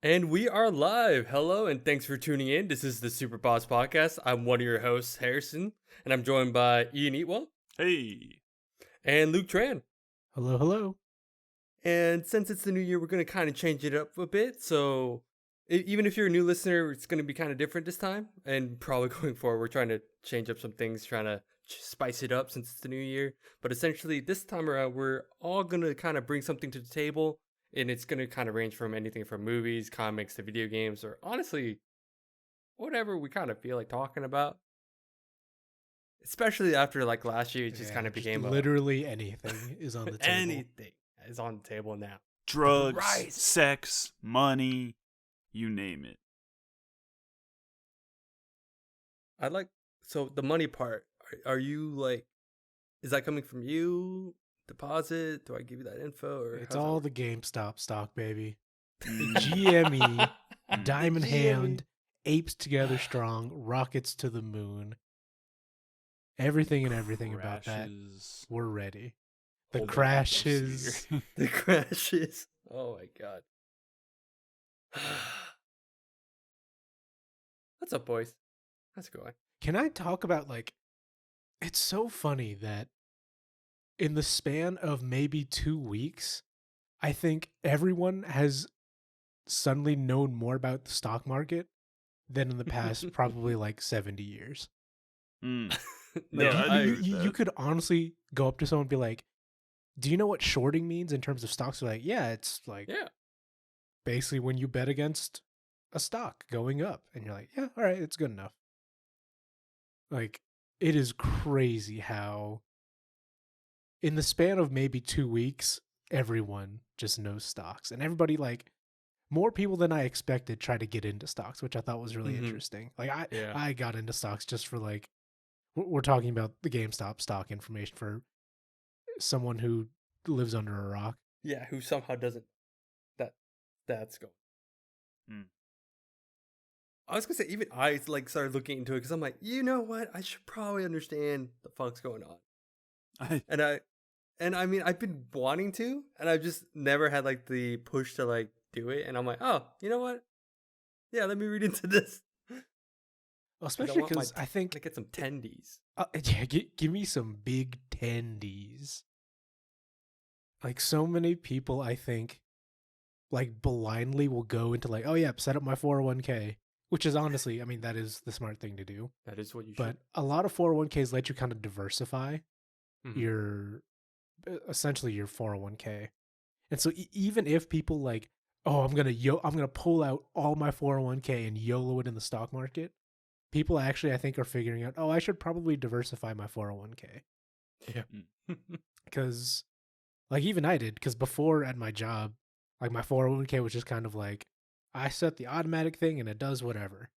And we are live. Hello, and thanks for tuning in. This is the SuperBoss Podcast. I'm one of your hosts, Harrison, and I'm joined by Ian Eatwell. Hey. And Luc Tran. Hello, hello. And since it's the new year, we're going to kind of change it up a bit. So even if you're a new listener, it's going to be kind of different this time. And probably going forward, we're trying to change up some things, trying to spice it up since it's the new year. But essentially, this time around, we're all going to kind of bring something to the table. And it's going to kind of range from anything from movies, comics, to video games, or honestly, whatever we kind of feel like talking about. Especially after like last year, it just kind of became literally anything is on the table. Anything is on the table now. Drugs, sex, money, you name it. So the money part, are you like, is that coming from you? Deposit? Do I give you that info? Or it's all the Gamestop stock, baby. The GME, Diamond Hand, Apes Together Strong, Rockets to the Moon. Everything about that. We're ready. The crashes. The crashes. Oh my god. What's up, boys? How's it going? Can I talk about, like, it's so funny that in the span of maybe 2 weeks, I think everyone has suddenly known more about the stock market than in the past probably like 70 years. Mm. You could honestly go up to someone and be like, do you know what shorting means in terms of stocks? They're like, yeah, it's like basically when you bet against a stock going up. And you're like, yeah, all right, it's good enough. Like, it is crazy how in the span of maybe 2 weeks, everyone just knows stocks. And everybody, like, more people than I expected try to get into stocks, which I thought was really interesting. Like, I got into stocks just for, like, we're talking about the GameStop stock information for someone who lives under a rock. Yeah, who somehow doesn't. That's going. Mm. I was gonna say, even I like started looking into it because I'm like, you know what? I should probably understand the fuck's going on. And I mean, I've been wanting to, and I've just never had like the push to like do it. And I'm like, oh, you know what? Yeah, let me read into this. Well, especially because I think I get some tendies. Yeah, give me some big tendies. Like, so many people, I think, like, blindly will go into like, oh yeah, set up my 401k, which is honestly, I mean, that is the smart thing to do. That is what you should. But a lot of 401ks let you kind of diversify your essentially your 401k. And so even if people like, oh, I'm gonna pull out all my 401k and YOLO it in the stock market, people actually, I think, are figuring out, oh, I should probably diversify my 401k. Yeah. Because, like, even I did, because before at my job, like, my 401k was just kind of like, I set the automatic thing and it does whatever.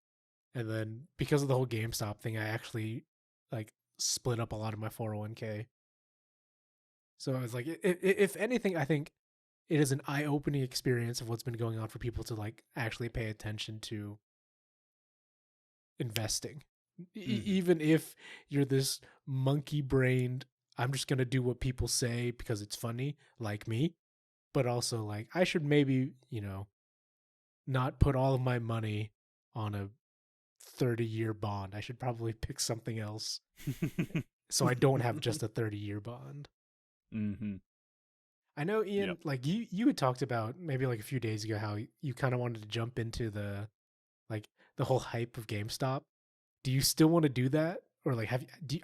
And then because of the whole GameStop thing, I actually, like, split up a lot of my 401k. So I was like, if anything, I think it is an eye-opening experience of what's been going on for people to, like, actually pay attention to investing. Even if you're this monkey-brained, I'm just going to do what people say because it's funny, like me. But also, like, I should maybe, not put all of my money on a 30-year bond. I should probably pick something else so I don't have just a 30-year bond. Mm-hmm. I know, Ian, like, you had talked about maybe like a few days ago how you kind of wanted to jump into the whole hype of GameStop. Do you still want to do that? Or, like,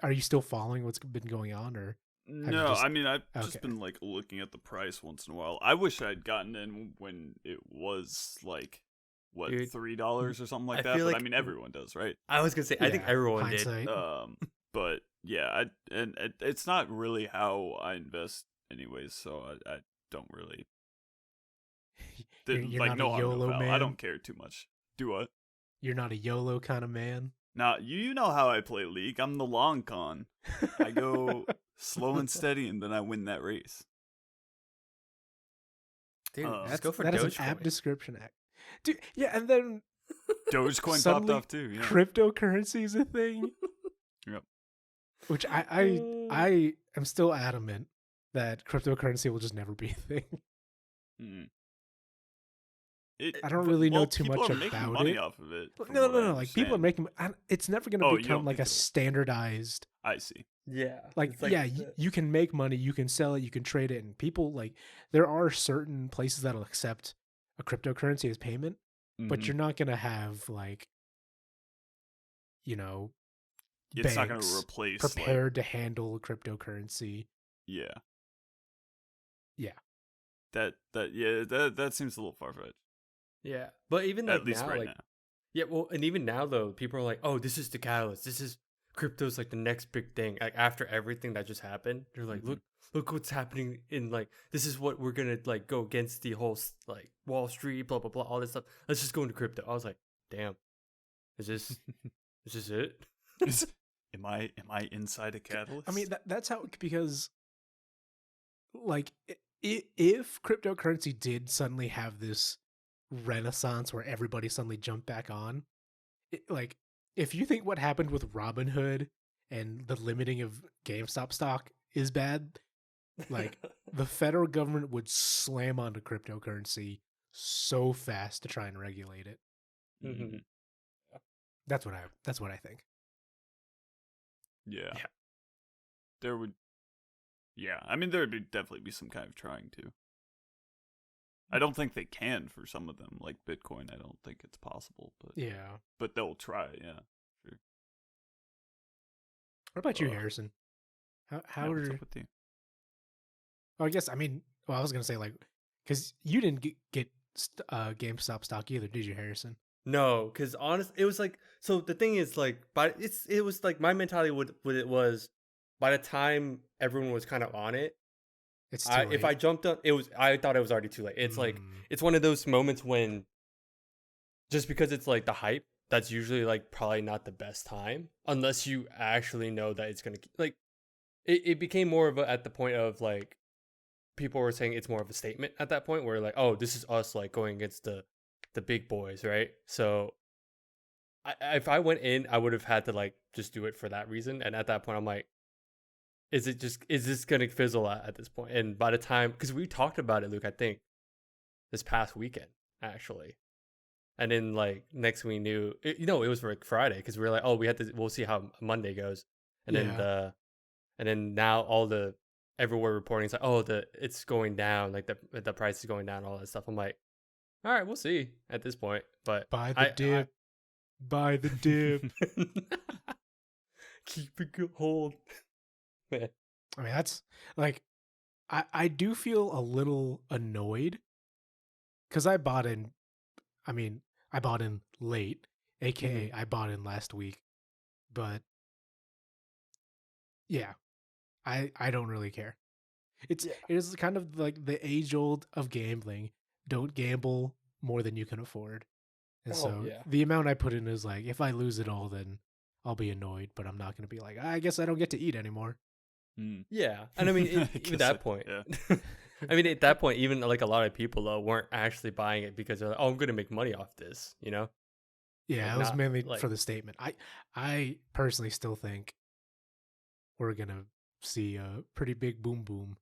are you still following what's been going on? Or no, I mean, I've just been, like, looking at the price once in a while. I wish I'd gotten in when it was, like, what, $3 or something like that? But, I mean, everyone does, right? I was going to say, I think everyone did. But, yeah, it's not really how I invest anyways, so I don't really... You're like, not a YOLO man? I don't care too much. Do what? You're not a YOLO kind of man? Nah, you know how I play League. I'm the long con. I go slow and steady, and then I win that race. Dude, let's go for that Dogecoin. Is an app description act. Dude, yeah, and then Dogecoin popped off too. Yeah. Cryptocurrency is a thing. Yep. Which I am still adamant that cryptocurrency will just never be a thing. I don't really know too much about making money off of it. No. Like people are making. It's never going to become like a standardized. I see. Yeah. Like you can make money, you can sell it, you can trade it, and people like there are certain places that'll accept a cryptocurrency as payment, but you're not going to have like, it's not going to replace prepared to handle cryptocurrency. Yeah. Yeah. That seems a little far-fetched. Yeah. But even like at least now, right like, now. Yeah, well, and even now though, people are like, "Oh, this is the catalyst. This is crypto's like the next big thing." Like after everything that just happened, they're like, "Look what's happening in like this is what we're gonna like go against the whole like Wall Street, blah blah blah, all this stuff. Let's just go into crypto." I was like, "Damn, is this it?" Am I inside a catalyst? I mean, that's how, because like if cryptocurrency did suddenly have this renaissance where everybody suddenly jumped back on, like if you think what happened with Robinhood and the limiting of GameStop stock is bad, like the federal government would slam onto cryptocurrency so fast to try and regulate it. Mm-hmm. That's what I think. Yeah. There would. Yeah, I mean, there would definitely be some kind of trying to. I don't think they can for some of them, like Bitcoin. I don't think it's possible, but they'll try. Yeah, sure. What about you, Harrison? How what's up with you? Well, I guess I was gonna say like, because you didn't get GameStop stock either, did you, Harrison? No, because honest, it was like, so the thing is like, but it was like my mentality what it was by the time everyone was kind of on it. It's too late. If I jumped on, I thought it was already too late. It's like it's one of those moments when just because it's like the hype, that's usually like probably not the best time unless you actually know that it's gonna like. It became more of a, at the point of like people were saying it's more of a statement at that point where like, oh, this is us like going against the big boys, right? So if I went in, I would have had to like just do it for that reason. And at that point, I'm like, is this gonna fizzle out at this point? And by the time, because we talked about it, Luke, I think this past weekend actually, and then like next we knew, it was for like Friday because we were like, oh, we'll see how Monday goes, and then now everywhere reporting is like, oh, it's going down, like the price is going down, all that stuff. I'm like, all right, we'll see at this point, but buy the dip. Keep it hold. Man. I mean, that's like, I do feel a little annoyed because I bought in late, aka I bought in last week, but yeah, I don't really care. It is kind of like the age old of gambling. Don't gamble more than you can afford. And the amount I put in is like, if I lose it all, then I'll be annoyed, but I'm not going to be like, I guess I don't get to eat anymore. Yeah. And I mean, even that point, I mean, at that point, even like a lot of people though weren't actually buying it because they're like, oh, I'm going to make money off this, Yeah, like, it was mainly for the statement. I personally still think we're going to see a pretty big boom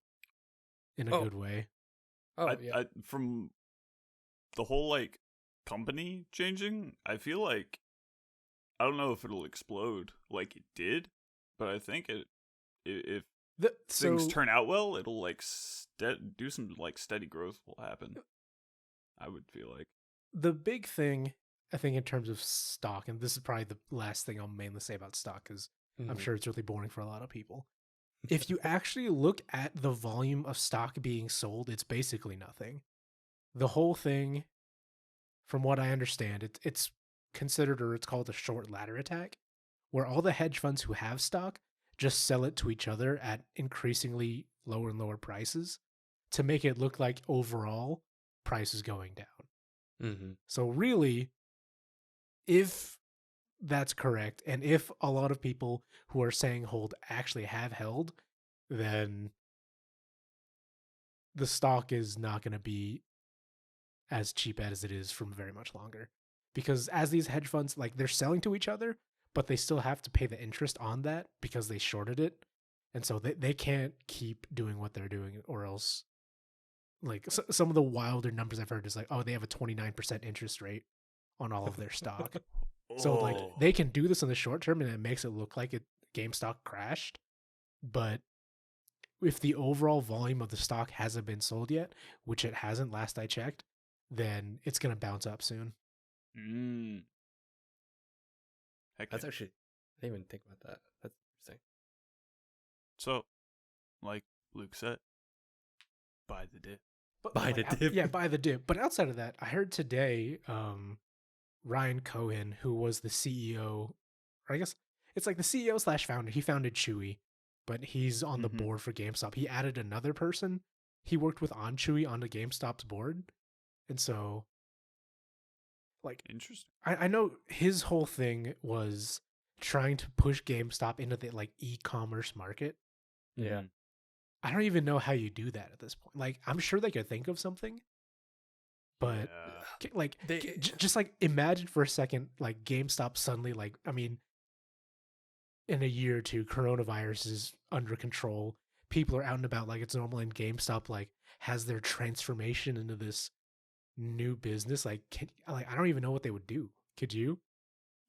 in a good way. From the whole like company changing, I feel like I don't know if it'll explode like it did, but I think if things turn out well, it'll like do some like steady growth will happen. I would feel like the big thing I think in terms of stock, and this is probably the last thing I'll mainly say about stock because I'm sure it's really boring for a lot of people. If you actually look at the volume of stock being sold, it's basically nothing. The whole thing, from what I understand, it's considered, or it's called a short ladder attack, where all the hedge funds who have stock just sell it to each other at increasingly lower and lower prices to make it look like overall price is going down. So really, if that's correct, and if a lot of people who are saying hold actually have held, then the stock is not going to be as cheap as it is from very much longer. Because as these hedge funds, like, they're selling to each other, but they still have to pay the interest on that because they shorted it. And so they can't keep doing what they're doing, or else like some of the wilder numbers I've heard is like, oh, they have a 29% interest rate on all of their stock. So like they can do this in the short term and it makes it look like GameStop crashed. But if the overall volume of the stock hasn't been sold yet, which it hasn't last I checked, then it's going to bounce up soon. That's actually, I didn't even think about that. That's interesting. So, like Luke said, buy the dip. Buy the dip. But outside of that, I heard today Ryan Cohen, who was the CEO, or I guess it's like the CEO / founder. He founded Chewy, but he's on the board for GameStop. He added another person. He worked with on Chewy on the GameStop's board. And so, like, interesting. I know his whole thing was trying to push GameStop into the like e-commerce market. Yeah. I don't even know how you do that at this point. Like, I'm sure they could think of something, but like, just like imagine for a second, like GameStop suddenly, like, I mean, in a year or two, coronavirus is under control. People are out and about like it's normal, and GameStop like has their transformation into this new business. Like, I don't even know what they would do. Could you?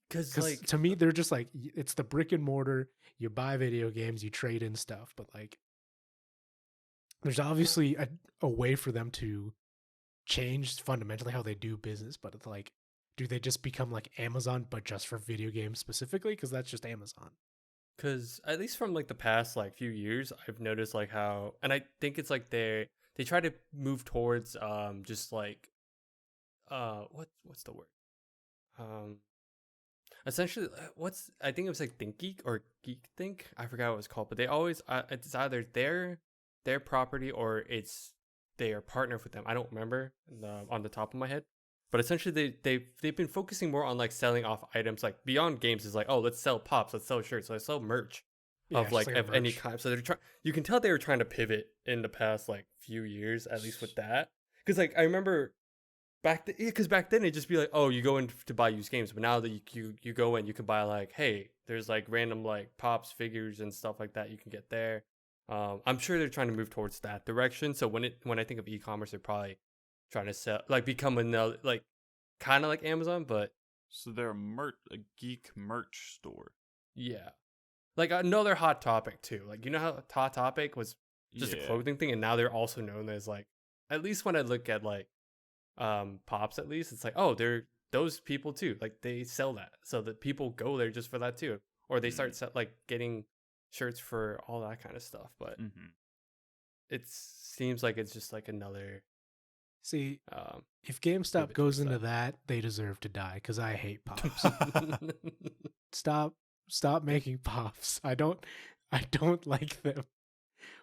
Because like to me, they're just like, it's the brick and mortar. You buy video games, you trade in stuff, but like, there's obviously a way for them to change fundamentally how they do business. But it's like, do they just become like Amazon, but just for video games specifically? Because that's just Amazon. Because at least from like the past like few years, I've noticed like how, and I think it's like they try to move towards just like what's the word, essentially I think it was like Think Geek or Geek Think, I forgot what it was called, but they always it's either their property or it's they are partnered with them. I don't remember on the top of my head, but essentially they've been focusing more on like selling off items like beyond games. Is like, oh, let's sell pops, let's sell shirts, let's sell merch of like of any kind. So they're trying. You can tell they were trying to pivot in the past like few years, at least with that. Because like I remember back then it'd just be like, oh, you go in to buy used games, but now that you go in, you can buy like, hey, there's like random like pops, figures, and stuff like that you can get there. I'm sure they're trying to move towards that direction. So when I think of e-commerce, they're probably trying to sell like become another like kind of like Amazon, but so they're a geek merch store. Yeah, like another Hot Topic too. Like, you know how Hot Topic was just a clothing thing, and now they're also known as like, at least when I look at like pops, at least it's like, oh, they're those people too. Like they sell that, so that people go there just for that too, or they start like getting shirts for all that kind of stuff. But it seems like it's just like another. See, if GameStop goes into that, they deserve to die, because I hate pops. Stop making pops. I don't like them,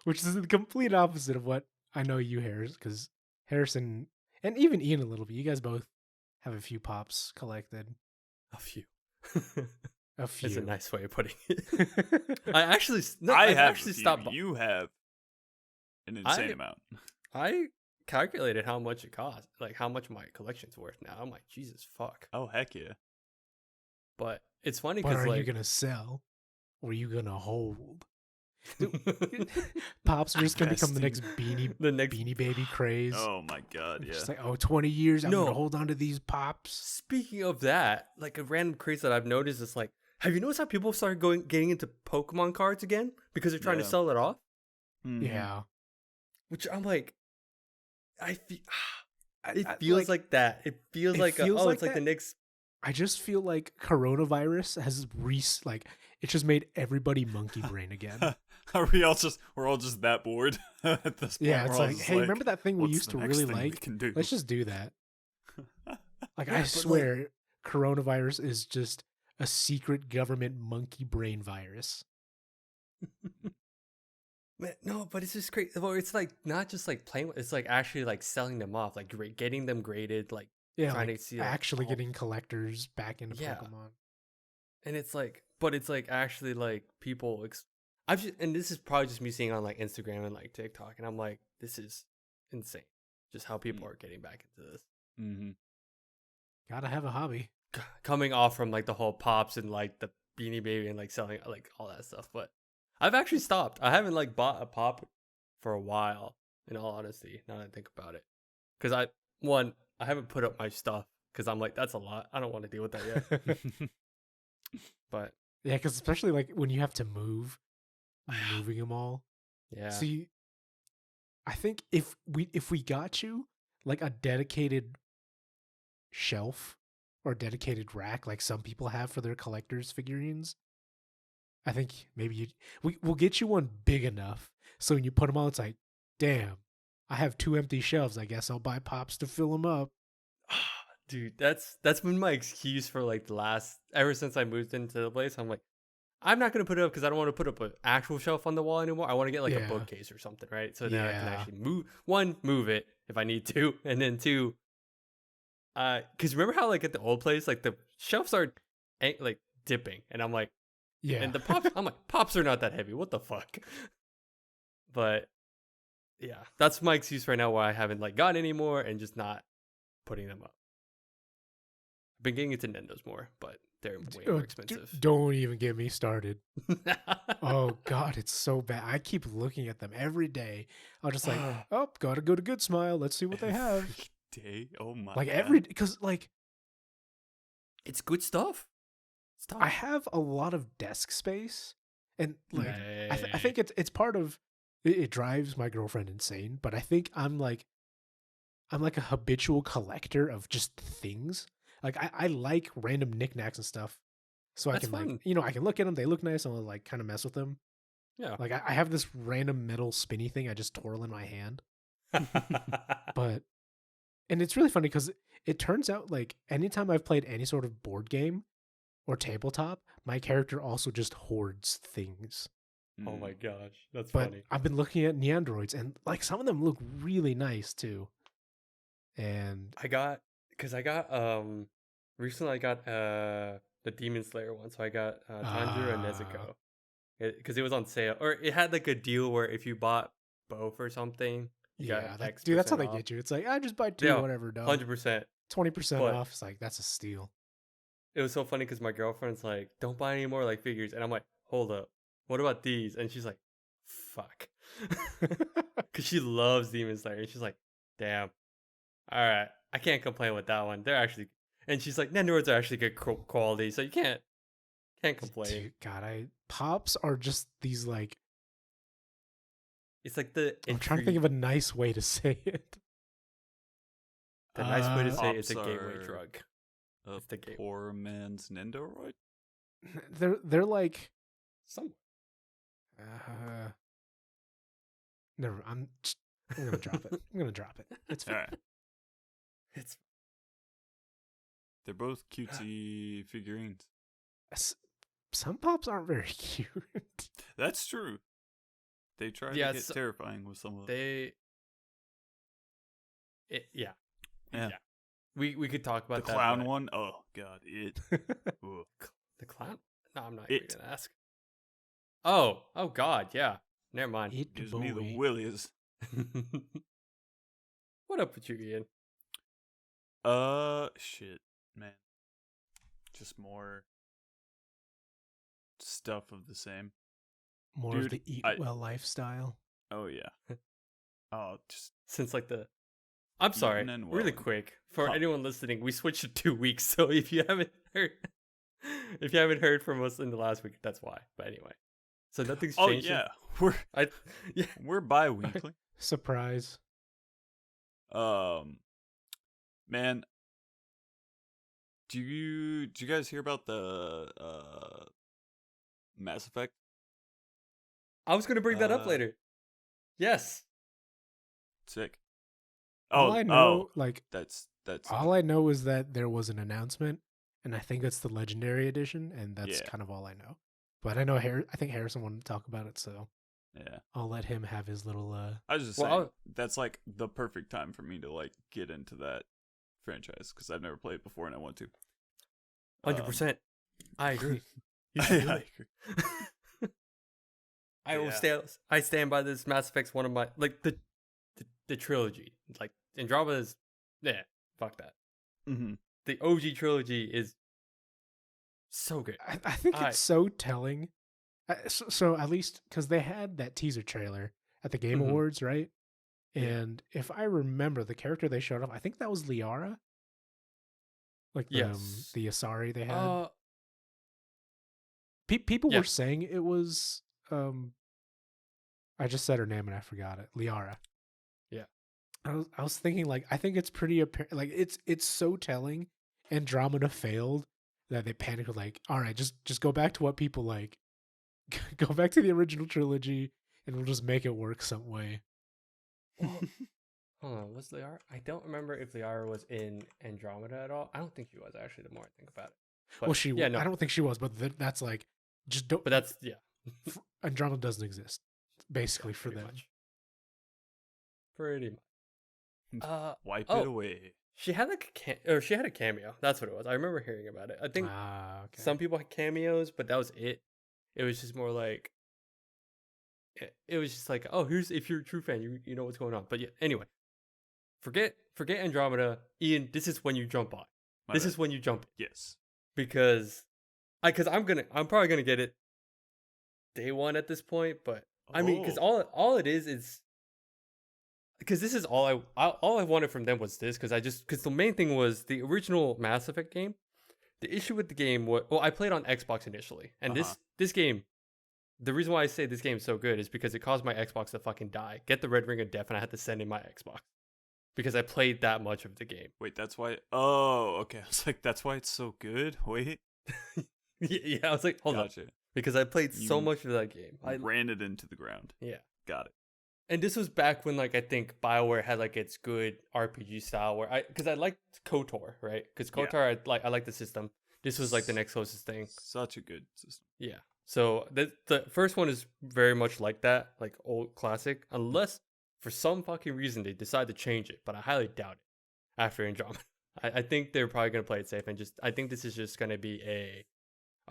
which is the complete opposite of what I know you, Harris, because Harrison and even Ian a little bit. You guys both have a few pops collected. A few. A few. That's a nice way of putting it. I actually stopped. You have an insane amount. I calculated how much it cost, like how much my collection's worth now. I'm like, Jesus fuck. Oh heck yeah. But it's funny because like, are you gonna sell or are you gonna hold? Pops are just gonna become the next Beanie Baby craze. Oh my god, yeah. Just like, 20 years I'm gonna hold on to these pops. Speaking of that, like a random craze that I've noticed is like, have you noticed how people started getting into Pokemon cards again because they're trying to sell it off? Yeah. Which I'm like, it feels like that. It feels like it's like the next. I just feel like coronavirus has it just made everybody monkey brain again. We're all just that bored at this point. Yeah, it's like, hey, remember that thing we used to really like? Let's just do that. Like, I swear, coronavirus is just a secret government monkey brain virus. No, but it's just great. Well, it's like not just like playing. It's like actually like selling them off, like getting them graded, like trying to see actually getting collectors back into Pokemon. And it's like, but it's like actually like people. And this is probably just me seeing on like Instagram and like TikTok, and I'm like, this is insane. Just how people are getting back into this. Mm-hmm. Gotta have a hobby. Coming off from like the whole pops and like the Beanie Baby and like selling like all that stuff, but I've actually stopped. I haven't like bought a pop for a while. in all honesty, now that I think about it. Because I haven't put up my stuff because I'm like, that's a lot. I don't want to deal with that yet. But yeah, because especially like when you have to move, moving them all. Yeah. See, I think if we got you like a dedicated shelf or dedicated rack, like some people have for their collector's figurines, I think maybe we'll get you one big enough so when you put them all, it's like, damn, I have 2 empty shelves. I guess I'll buy Pops to fill them up. Dude, that's been my excuse for like ever since I moved into the place. I'm like, I'm not gonna put it up because I don't want to put up an actual shelf on the wall anymore. I want to get like a bookcase or something, right? So then I can actually move it if I need to, and then 2, because remember how like at the old place, like the shelves are like dipping, and I'm like, yeah, and the pops, I'm like, pops are not that heavy. What the fuck? But yeah, that's my excuse right now why I haven't like gotten any more and just not putting them up. I've been getting into Nintendo's more, but they're way more expensive. Don't even get me started. Oh God, it's so bad. I keep looking at them every day. I'll just like, oh, gotta go to Good Smile. Let's see what they have. Day? Oh my! Like God. because like, it's good stuff. Stop. I have a lot of desk space, and like, I think it's part of. It drives my girlfriend insane, but I think I'm like a habitual collector of just things. Like I like random knickknacks and stuff, so I can fun. Like I can look at them. They look nice, and I'll like kind of mess with them. Yeah. Like I have this random metal spinny thing I just twirl in my hand. And it's really funny because it turns out like anytime I've played any sort of board game or tabletop, my character also just hoards things. Oh my gosh, that's but funny. I've been looking at Neandroids, and like some of them look really nice too. And recently I got the Demon Slayer one, so I got Tanjiro and Nezuko because it was on sale, or it had like a deal where if you bought both or something, that's how they get you. It's like I just buy 2, whatever, dog. 100%, 20% off. It's like that's a steal. It was so funny because my girlfriend's like, "Don't buy any more like figures," and I'm like, "Hold up, what about these?" And she's like, "Fuck," because she loves Demon Slayer, and she's like, "Damn, all right, I can't complain with that one. They're actually," and she's like, "Nendoroids are actually good quality, so you can't complain." Dude, God, Pops are just these like. It's like I'm trying to think of a nice way to say it. The nice way to say it's a gateway drug. The poor man's Nendoroid. They're like some. Never. I'm gonna drop it. It's fine. Right. They're both cutesy figurines. Some Pops aren't very cute. That's true. They try to get terrifying with some of them. Yeah. We could talk about the clown one. Oh God, it. The clown? No, I'm not even gonna ask. Oh God, yeah. Never mind. It gives me the willies. What up with you, Ian? Shit, man. Just more stuff of the same. More of the Eatwell lifestyle. Oh yeah. Oh, just since like I'm sorry, really quick for anyone listening. We switched to 2 weeks, so if you haven't heard from us in the last week, that's why. But anyway, so nothing's changed. Oh yeah, we're bi-weekly. Surprise. Man, do you guys hear about the Mass Effect? I was gonna bring that up later. Yes. Sick. All I know, that's all I know is that there was an announcement, and I think it's the Legendary Edition, and that's kind of all I know. But I know I think Harrison wanted to talk about it, so yeah, I'll let him have his little. I was just saying that's like the perfect time for me to like get into that franchise because I've never played it before and I want to. 100%. I agree. I agree. I stand by this. Mass Effect's one of my like the trilogy. Like Andromeda is fuck that. Mm-hmm. The OG trilogy is so good. I think it's so telling. So at least because they had that teaser trailer at the Game Awards, right? And if I remember the character they showed off, I think that was Liara. Like the Asari they had. People were saying it was I just said her name and I forgot it. Liara. Yeah. I was thinking like I think it's pretty apparent, like it's so telling. Andromeda failed that they panicked like, all right, just go back to what people like. Go back to the original trilogy and we'll just make it work some way. Well, hold on, was Liara? I don't remember if Liara was in Andromeda at all. I don't think she was actually. The more I think about it. But, well, I don't think she was, but that's like just don't. But that's Andromeda doesn't exist, basically for them. Pretty much. Wipe it away. She had like she had a cameo. That's what it was. I remember hearing about it. I think some people had cameos, but that was it. It was just more like. It was just like, oh, if you're a true fan, you know what's going on. But yeah, anyway, forget Andromeda, Ian. This is when you jump on. This is when you jump. Yes, because I'm probably gonna get it day one at this point. But I mean, because all it is because this is all I wanted from them was this. Because the main thing was the original Mass Effect game. The issue with the game was, I played on Xbox initially, and this game. The reason why I say this game is so good is because it caused my Xbox to fucking die. Get the red ring of death, and I had to send in my Xbox. Because I played that much of the game. Wait, that's why... Oh, okay. I was like, that's why it's so good? Wait. Yeah, I was like, hold on. Because I played so much of that game. I ran it into the ground. Yeah. Got it. And this was back when, like, I think BioWare had, like, its good RPG style because I liked KOTOR, right? Because KOTOR, I like the system. This was, like, the next closest thing. Such a good system. Yeah. So the first one is very much like that, like old classic, unless for some fucking reason they decide to change it, but I highly doubt it after Andromeda. I think they're probably going to play it safe and I think this is just going to be a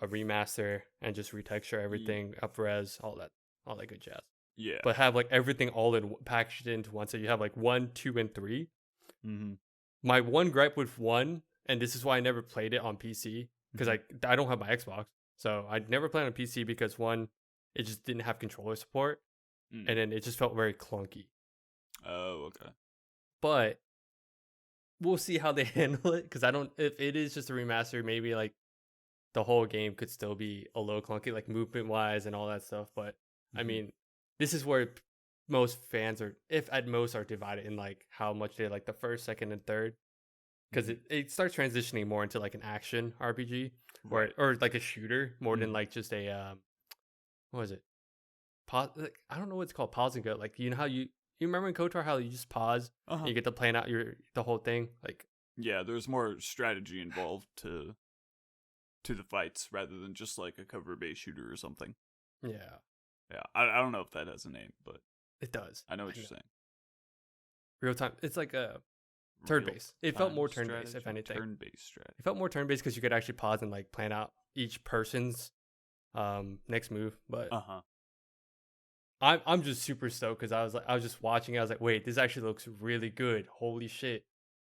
remaster and just retexture everything, up-res, all that good jazz. Yeah. But have like everything all packaged into one. So you have like 1, 2, and 3. Mm-hmm. My one gripe with 1, and this is why I never played it on PC, because I don't have my Xbox. So I never played on PC because 1, it just didn't have controller support, and then it just felt very clunky. Oh, okay. But we'll see how they handle it, because if it is just a remaster, maybe like the whole game could still be a little clunky, like movement wise and all that stuff. But I mean, this is where most fans if at most, are divided in like how much they like the first, second, and third. Because it starts transitioning more into like an action RPG or like a shooter more than like just a what is it? I don't know what it's called. Pause and go. Like, you know how you remember in KOTOR how you just pause and you get to plan out the whole thing. Like, yeah, there's more strategy involved to the fights rather than just like a cover based shooter or something. Yeah. I don't know if that has a name, but it does. I know what you're saying. Real time. It's like a turn-based. It felt more turn-based, if anything. Turn-based strategy. It felt more turn-based because you could actually pause and like plan out each person's next move. But I'm just super stoked because I was just watching it. I was like, wait, this actually looks really good. Holy shit!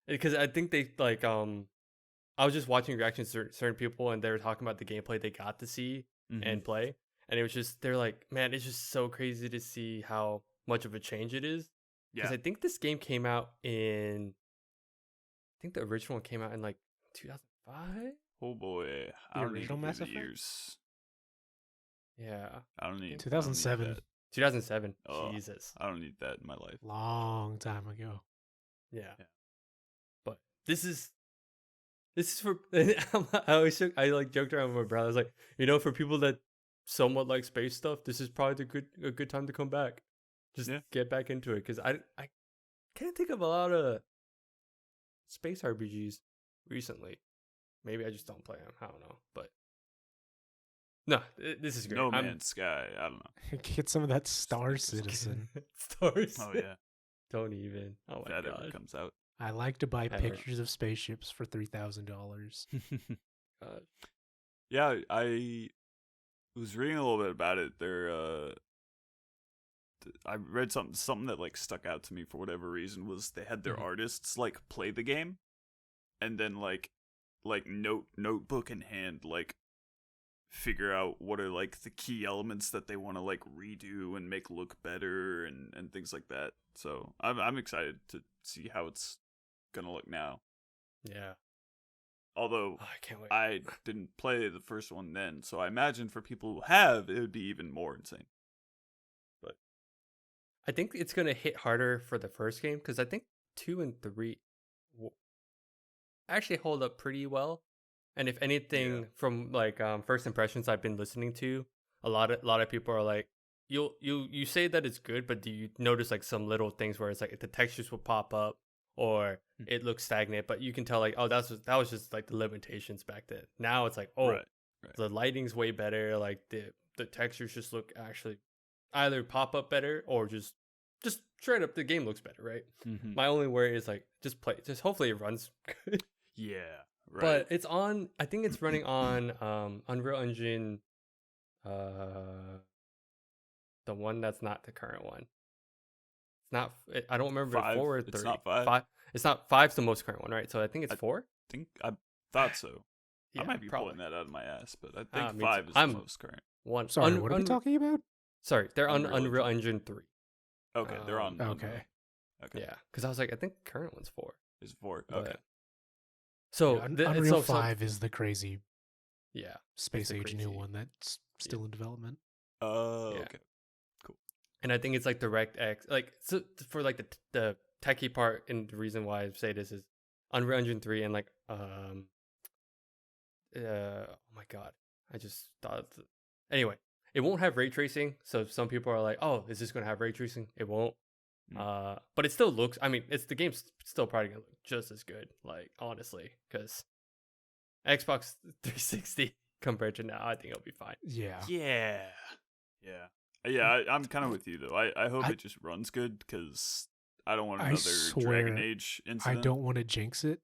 Because I think they like I was just watching reactions to certain people and they were talking about the gameplay they got to see and play, and it was just they're like, man, it's just so crazy to see how much of a change it is. Because I think this game came out in. I think the original one came out in like 2005. Oh boy, the original Mass Effect. Years. Yeah, I don't need 2007. 2007. Oh, Jesus, I don't need that in my life. Long time ago. Yeah. But this is for. I like joked around with my brother. I was like, for people that somewhat like space stuff, this is probably a good time to come back. Just get back into it because I can't think of a lot of space RPGs recently. Maybe I just don't play them. I don't know, but no, this is great. No Man's Sky. I don't know. Get some of that Star Citizen. Star Citizen. Oh yeah. Don't even. Oh my god. God. Ever comes out. I like to buy pictures of spaceships for $3,000. Yeah, I was reading a little bit about it. I read something that like stuck out to me for whatever reason was they had their artists like play the game, and then like notebook in hand like figure out what are like the key elements that they want to like redo and make look better and things like that. So I'm excited to see how it's gonna look now. Yeah. Although I can't wait. I didn't play the first one then, so I imagine for people who have, it would be even more insane. But I think it's gonna hit harder for the first game because I think 2 and 3 actually hold up pretty well. And if anything, from like first impressions I've been listening to, a lot of people are like, you say that it's good, but do you notice like some little things where it's like the textures will pop up or it looks stagnant, but you can tell like, oh, that was just like the limitations back then. Now it's like, oh, right. The lighting's way better. Like the textures just look actually either pop up better or just straight up the game looks better, right? Mm-hmm. My only worry is like just hopefully it runs good. Yeah, right. But it's on. I think it's running on Unreal Engine, the one that's not the current one. It's not. I don't remember 5. 4 or 3. It's not 5. 5. It's not 5's the most current one, right? So I think it's 4. I thought so. Yeah, I might be probably pulling that out of my ass, but I think 5 is the most current. One. Sorry, what are we talking about? Sorry, they're on Unreal Engine 3. Okay, they're on. Okay. Yeah, because I was like, I think current one's 4. Is 4? Okay. So Unreal 5 is the crazy, space age crazy new one that's still in development. Okay, cool. And I think it's like DirectX, like so for like the techie part, and the reason why I say this is Unreal Engine 3 and like oh my god, I just thought anyway, it won't have ray tracing. So some people are like, oh, is this gonna have ray tracing? It won't. But it still looks, I mean, the game's still probably gonna look just as good, like honestly, because Xbox 360 compared to now, I think it'll be fine. I'm kind of with you though. I hope it just runs good because I don't want another Dragon Age incident. I don't want to jinx it.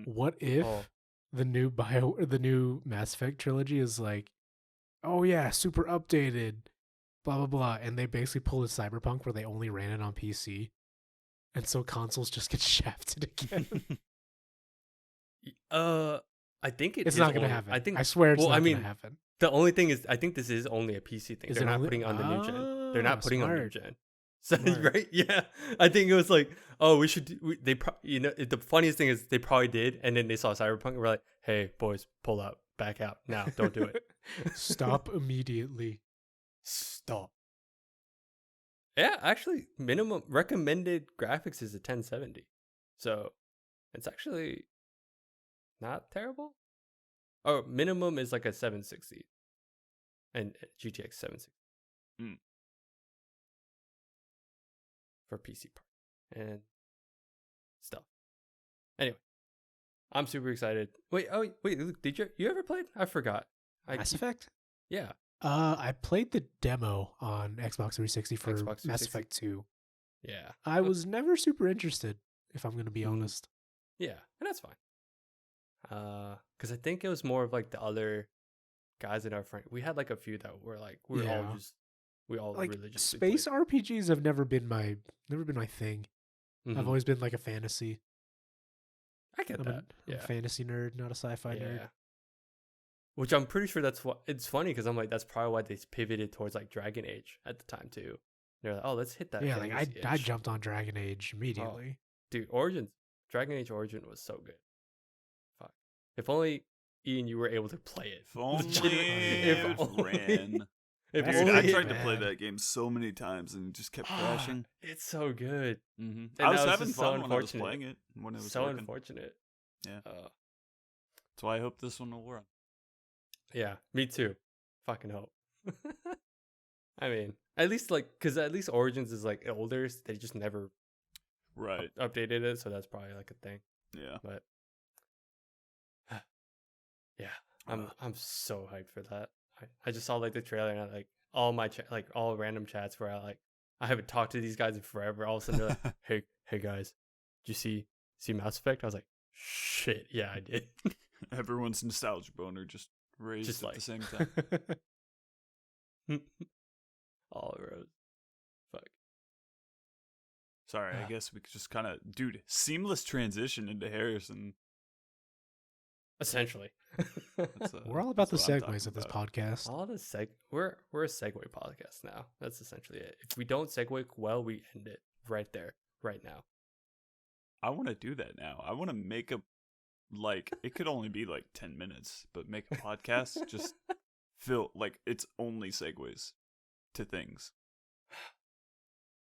What if the new Mass Effect trilogy is like, oh yeah, super updated, blah blah blah, and they basically pull a Cyberpunk where they only ran it on PC, and so consoles just get shafted again. I think it's not going to happen. I swear it's not going to happen. The only thing is, I think this is only a PC thing. They're not putting on the new gen. They're not putting on new gen. So right, yeah. I think it was like, oh, we should. The funniest thing is they probably did, and then they saw Cyberpunk and were like, hey, boys, pull out, back out now, don't do it. Stop immediately. Stop. Yeah, actually, minimum recommended graphics is a 1070, so it's actually not terrible. Oh, minimum is like a 760, and GTX 760 for PC part and stuff. Anyway, I'm super excited. Wait, Luke, did you ever play? I forgot. Mass Effect? Yeah. I played the demo on Xbox 360 for Mass Effect 2. Yeah. I was never super interested, if I'm going to be honest. Yeah, and that's fine. Because I think it was more of like the other guys in our friend. We had like a few that were like we all like religiously space played. RPGs have never been my thing. Mm-hmm. I've always been like a fantasy. I get that. I'm a fantasy nerd, not a sci-fi nerd. Which I'm pretty sure that's what it's funny because I'm like that's probably why they pivoted towards like Dragon Age at the time too. They're like, oh, let's hit that. Yeah, like I jumped on Dragon Age immediately. Dude, Dragon Age Origin was so good. Fuck. If only Ian, you were able to play it. If only I tried to play that game so many times and it just kept crashing. It's so good. Mm-hmm. I was having fun when I was playing it. When it was so working. Unfortunate. Yeah. That's why I hope this one will run. Yeah, me too. Fucking hope. I mean, at least because at least Origins is like older. They just never updated it, so that's probably like a thing. Yeah. But yeah, I'm so hyped for that. I just saw like the trailer and I, like all my all random chats where I haven't talked to these guys in forever. All of a sudden they're like, hey guys, did you see Mass Effect? I was like, shit, yeah, I did. Everyone's nostalgia boner just raised at the same time. All rose. Fuck. Sorry, I guess we could just kind of, seamless transition into Harrison. Essentially. We're all about the segues at this podcast. All the we're a segue podcast now. That's essentially it. If we don't segue well, we end it right there, right now. I want to do that now. I want to make it could only be like 10 minutes, but make a podcast just feel like it's only segues to things.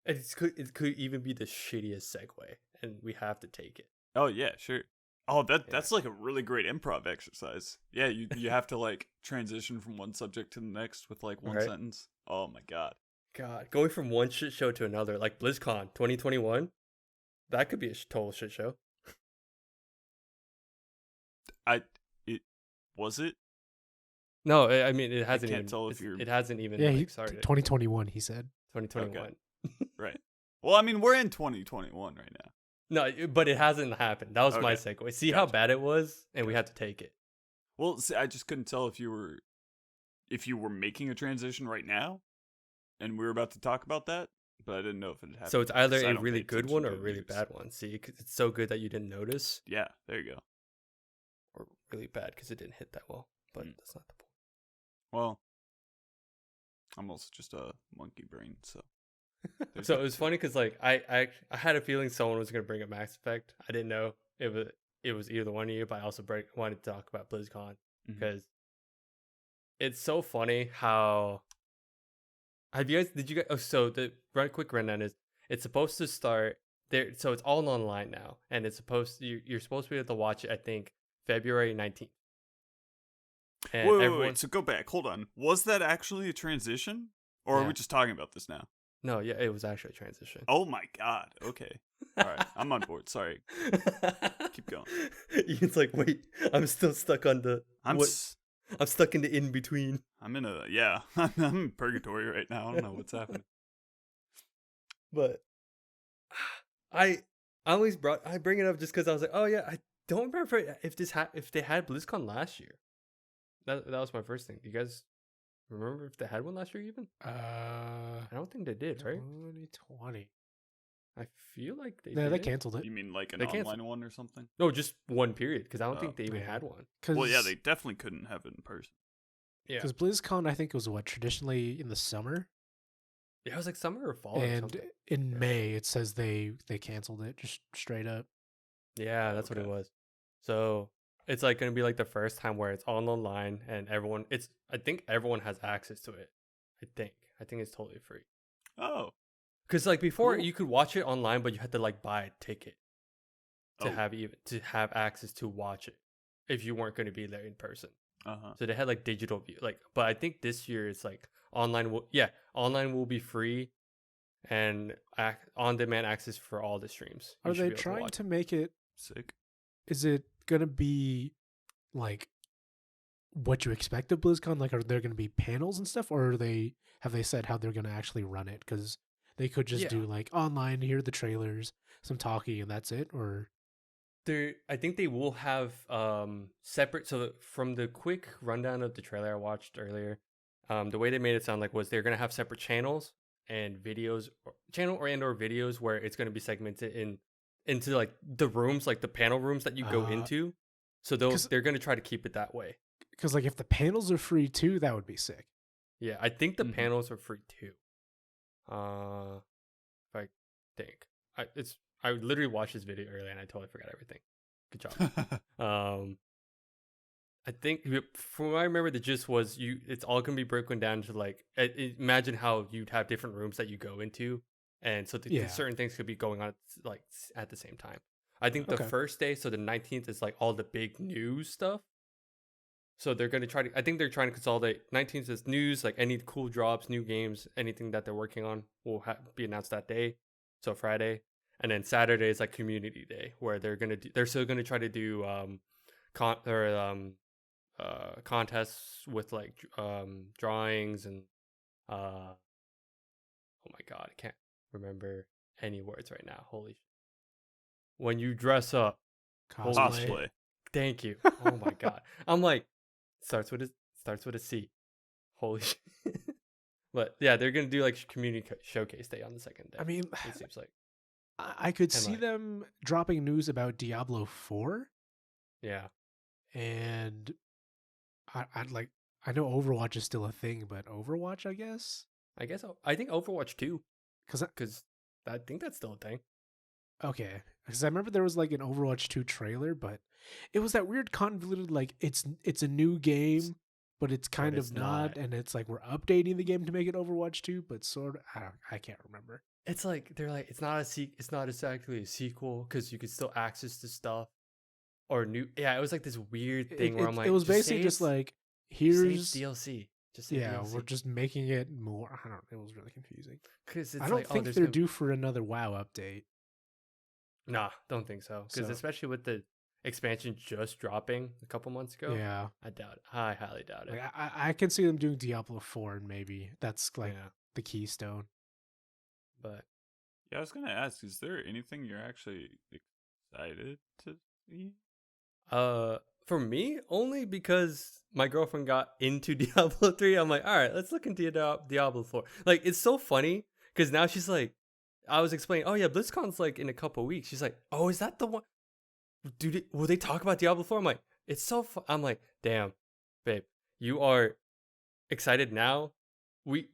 It could even be the shittiest segue, and we have to take it. Oh yeah, sure. Oh, that's like a really great improv exercise. Yeah, you have to like transition from one subject to the next with like one sentence. Oh my god. Going from one shit show to another, like BlizzCon 2021, that could be a total shit show. Was it? No, I mean it hasn't. I can't tell if you're. It hasn't even. Yeah, like, started. 2021. He said 2021. Okay. Right. Well, I mean, we're in 2021 right now. No, but it hasn't happened. That was my segue. See how bad it was, and we had to take it. Well, see, I just couldn't tell if you were making a transition right now, and we were about to talk about that, but I didn't know if it happened. So it's either a really good one or a really bad one. See, 'cause it's so good that you didn't notice. Yeah, there you go. Or really bad because it didn't hit that well, but that's not the point. Well, I'm also just a monkey brain, so. So it was funny because like I had a feeling someone was gonna bring up Max Effect. I didn't know it was either one of you, but I also wanted to talk about BlizzCon because it's so funny how. Did you guys? Oh, so the quick rundown is it's supposed to start there. So it's all online now, and it's you're supposed to be able to watch it. I think February 19th. And wait. So go back. Hold on. Was that actually a transition, or are we just talking about this now? No, yeah, it was actually a transition. Oh my god. Okay. All right. I'm on board. Sorry. Keep going. Ian's like, wait, I'm still stuck on the. I'm stuck in the in between. I'm in I'm in purgatory right now. I don't know what's happening. But I bring it up just because I was like, oh yeah, I don't remember if they had BlizzCon last year. That was my first thing. Do you guys remember if they had one last year even? I don't think they did, right? 2020. I feel like they they canceled it. You mean like an online one or something? No, just one period because I don't think they even had one. Well, yeah, they definitely couldn't have it in person. Yeah, because BlizzCon I think was traditionally in the summer. Yeah, it was like summer or fall. And or something. In May it says they canceled it just straight up. Yeah, that's what it was. So it's like going to be like the first time where it's all online and I think everyone has access to it. I think it's totally free. Oh. Because like before you could watch it online, but you had to like buy a ticket to have access to watch it if you weren't going to be there in person. So they had like digital view, but I think this year it's like online will be free and on-demand access for all the streams. Are they trying to make it sick? Is it gonna be like what you expect of BlizzCon? Like, are there gonna be panels and stuff, or have they said how they're gonna actually run it? Because they could just do like online, here are the trailers, some talking, and that's it. Or I think they will have separate. So from the quick rundown of the trailer I watched earlier, the way they made it sound like was they're gonna have separate channels and videos, or videos where it's gonna be segmented into like the rooms, like the panel rooms that you go into. So they're going to try to keep it that way. Because like if the panels are free too, that would be sick. Yeah, I think the panels are free too. If I think I literally watched this video earlier and I totally forgot everything. Good job. I think from what I remember, the gist was it's all going to be broken down to like imagine how you'd have different rooms that you go into. And so certain things could be going on like at the same time. I think the first day, so the 19th, is like all the big news stuff. So they're going to I think they're trying to consolidate. 19th is news, like any cool drops, new games, anything that they're working on will be announced that day. So Friday. And then Saturday is like community day where they're still going to try to do contests with like drawings and oh my god, I can't remember any words right now. Holy shit. When you dress up, cosplay. Thank you. Oh my god. I'm like starts with a C. Holy shit. But yeah, they're gonna do like community showcase day on the second day. I mean, it seems like I could see them dropping news about Diablo 4. Yeah. and I know Overwatch is still a thing, but Overwatch, I guess. I think Overwatch 2, because I think that's still a thing. Okay, because I remember there was like an Overwatch 2 trailer, but it was that weird convoluted, like it's a new game, but it's kind of not, and it's like we're updating the game to make it Overwatch 2, but sort of I can't remember. It's like they're like it's not exactly a sequel because you can still access the stuff or new. Yeah, it was like this weird thing where I'm like, it was basically just like here's DLC. DLC. We're just making it more. I don't. It was really confusing because I don't think they're due for another WoW update. Nah, don't think so. Because especially with the expansion just dropping a couple months ago. Yeah, I doubt it. I highly doubt it. Like, I can see them doing Diablo 4, and maybe that's like the keystone. But yeah, I was gonna ask, is there anything you're actually excited to see? For me, only because my girlfriend got into Diablo 3. I'm like, all right, let's look into Diablo 4. Like, it's so funny because now she's like, I was explaining, oh yeah, BlizzCon's like in a couple weeks. She's like, oh, is that the one? Dude, will they talk about Diablo 4? I'm like, it's so fun. I'm like, damn, babe, you are excited now.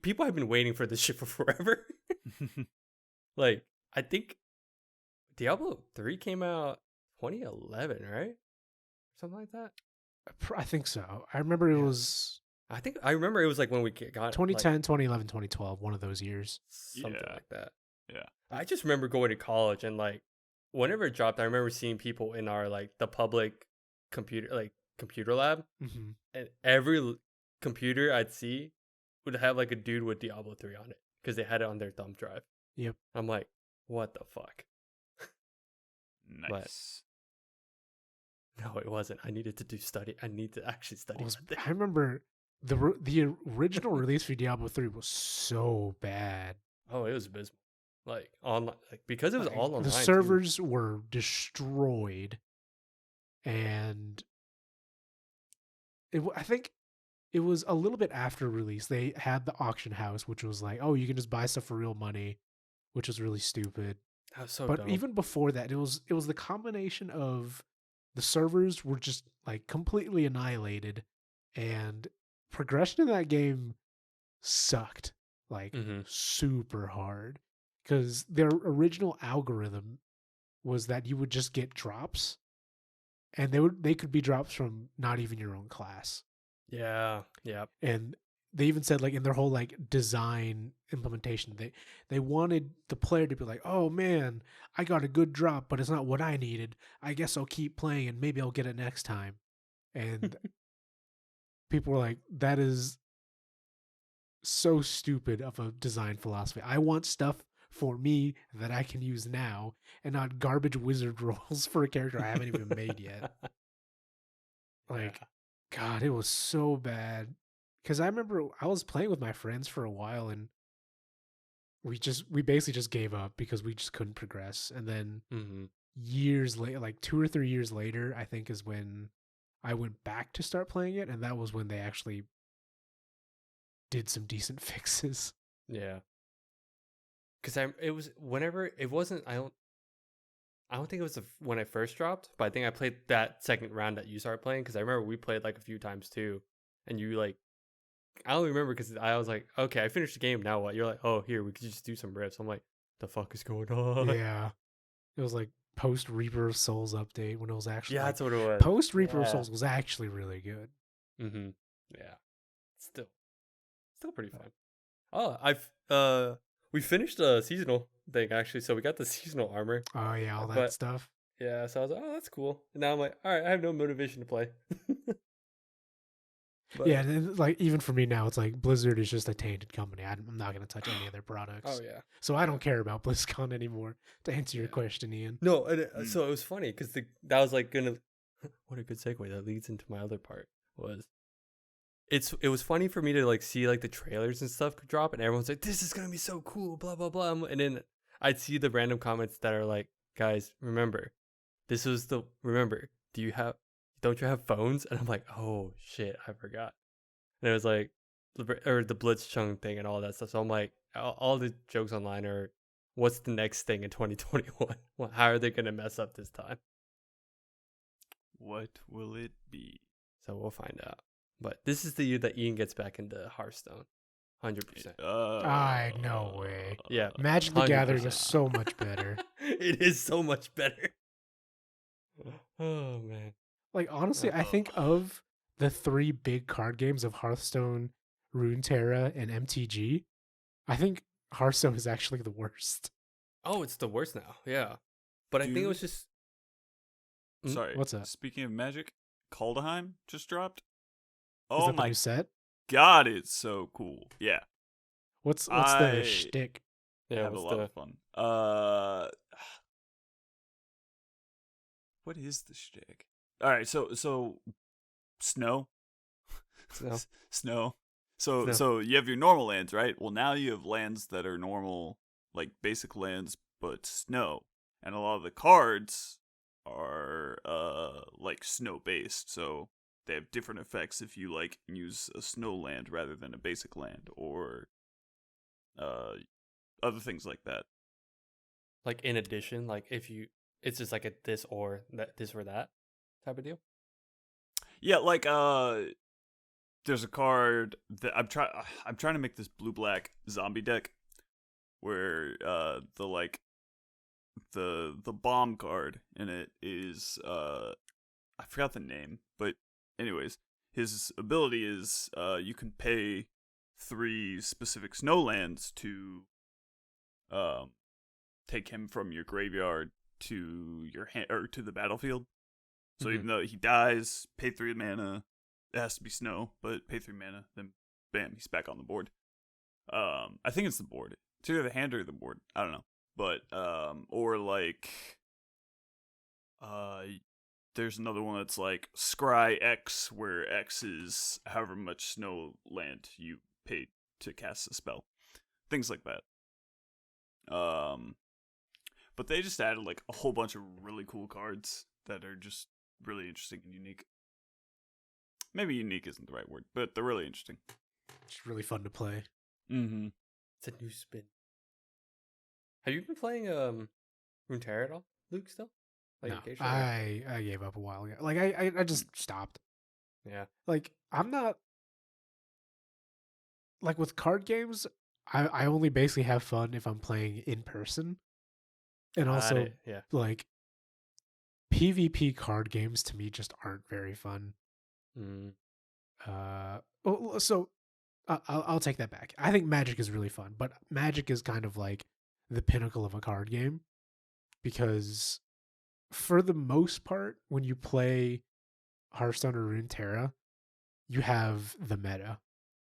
People have been waiting for this shit for forever. Like, I think Diablo 3 came out 2011, right? Something like that. I think so. I remember it was. I remember it was like when we got 2010, 2011, 2012, one of those years. Something like that. Yeah. I just remember going to college and like whenever it dropped, I remember seeing people in our like the public computer lab, and every computer I'd see would have like a dude with Diablo 3 on it because they had it on their thumb drive. Yep. I'm like, what the fuck? Nice. But, no, it wasn't. I needed to study. I need to actually study. I remember the original release for Diablo 3 was so bad. Oh, it was abysmal. Like online, like because it was all online. The servers were destroyed, and I think it was a little bit after release. They had the auction house, which was like, oh, you can just buy stuff for real money, which was really stupid. That was so but dumb. Even before that, it was the combination of the servers were just like completely annihilated, and progression in that game sucked like super hard. Because their original algorithm was that you would just get drops, and they could be drops from not even your own class. Yeah. And they even said like in their whole like design implementation, they wanted the player to be like, oh man, I got a good drop, but it's not what I needed. I guess I'll keep playing and maybe I'll get it next time. And people were like, that is so stupid of a design philosophy. I want stuff for me that I can use now, and not garbage wizard rolls for a character I haven't even made yet. Like, God, it was so bad. Because I remember I was playing with my friends for a while, and we basically just gave up because we just couldn't progress. And then years later, like 2 or 3 years later, I think is when I went back to start playing it, and that was when they actually did some decent fixes. Yeah. Because I don't think it was when I first dropped, but I think I played that second round that you started playing, because I remember we played like a few times too, and you like, I only remember because I was like, okay, I finished the game, now what? You're like, oh, here, we could just do some riffs. I'm like, the fuck is going on? Yeah. It was like post Reaper of Souls update when it was actually that's what it was. Post Reaper of Souls was actually really good. Yeah. Still pretty fun. We finished the seasonal thing, actually, so we got the seasonal armor. Oh, yeah, all that stuff. Yeah, so I was like, oh, that's cool. And now I'm like, all right, I have no motivation to play. Yeah, like, even for me now, it's like Blizzard is just a tainted company. I'm not going to touch any of their products. Oh, yeah. So I don't care about BlizzCon anymore, to answer your question, Ian. No, so it was funny, because that was like going to... What a good segue that leads into my other part was... It was funny for me to like see like the trailers and stuff drop, and everyone's like, this is gonna be so cool, blah blah blah, and then I'd see the random comments that are like, guys, remember don't you have phones? And I'm like, oh shit, I forgot. And it was like the Blitzchung thing and all that stuff. So I'm like, all the jokes online are, what's the next thing in 2021? How are they gonna mess up this time? What will it be? So we'll find out. But this is the year that Ian gets back into Hearthstone. 100%. No way. Yeah. Magic the Gathering is so much better. It is so much better. Oh, man. Like, honestly, I think of the 3 big card games of Hearthstone, Runeterra, and MTG, I think Hearthstone is actually the worst. Oh, it's the worst now. Yeah. But I think it was just... Sorry. What's that? Speaking of Magic, Kaldheim just dropped. Is that the new set? God, it's so cool. Yeah. What's the shtick? Yeah, have a lot of fun. What is the shtick? All right, so snow. Snow. So you have your normal lands, right? Well, now you have lands that are normal, like basic lands, but snow. And a lot of the cards are like snow based, so they have different effects if you like use a snow land rather than a basic land, or other things like that. Like in addition, like if you, it's just like a this or that type of deal. Yeah, like there's a card that I'm trying to make this blue-black zombie deck where the bomb card in it is I forgot the name, but anyways, his ability is you can pay 3 specific snow lands to take him from your graveyard to your hand or to the battlefield. So even though he dies, pay 3 mana. It has to be snow, but pay 3 mana, then bam, he's back on the board. I think it's the board. It's either the hand or the board. I don't know. But or like there's another one that's like Scry X, where X is however much snow land you paid to cast a spell. Things like that. But they just added like a whole bunch of really cool cards that are just really interesting and unique. Maybe unique isn't the right word, but they're really interesting. It's really fun to play. Mm-hmm. It's a new spin. Have you been playing Runeterra at all, Luke? Still? Like, no, I gave up a while ago. Like I just stopped. Yeah. Like I'm not like with card games. I only basically have fun if I'm playing in person, and also like PvP card games to me just aren't very fun. So I'll take that back. I think Magic is really fun, but Magic is kind of like the pinnacle of a card game, because for the most part, when you play Hearthstone or Runeterra, you have the meta,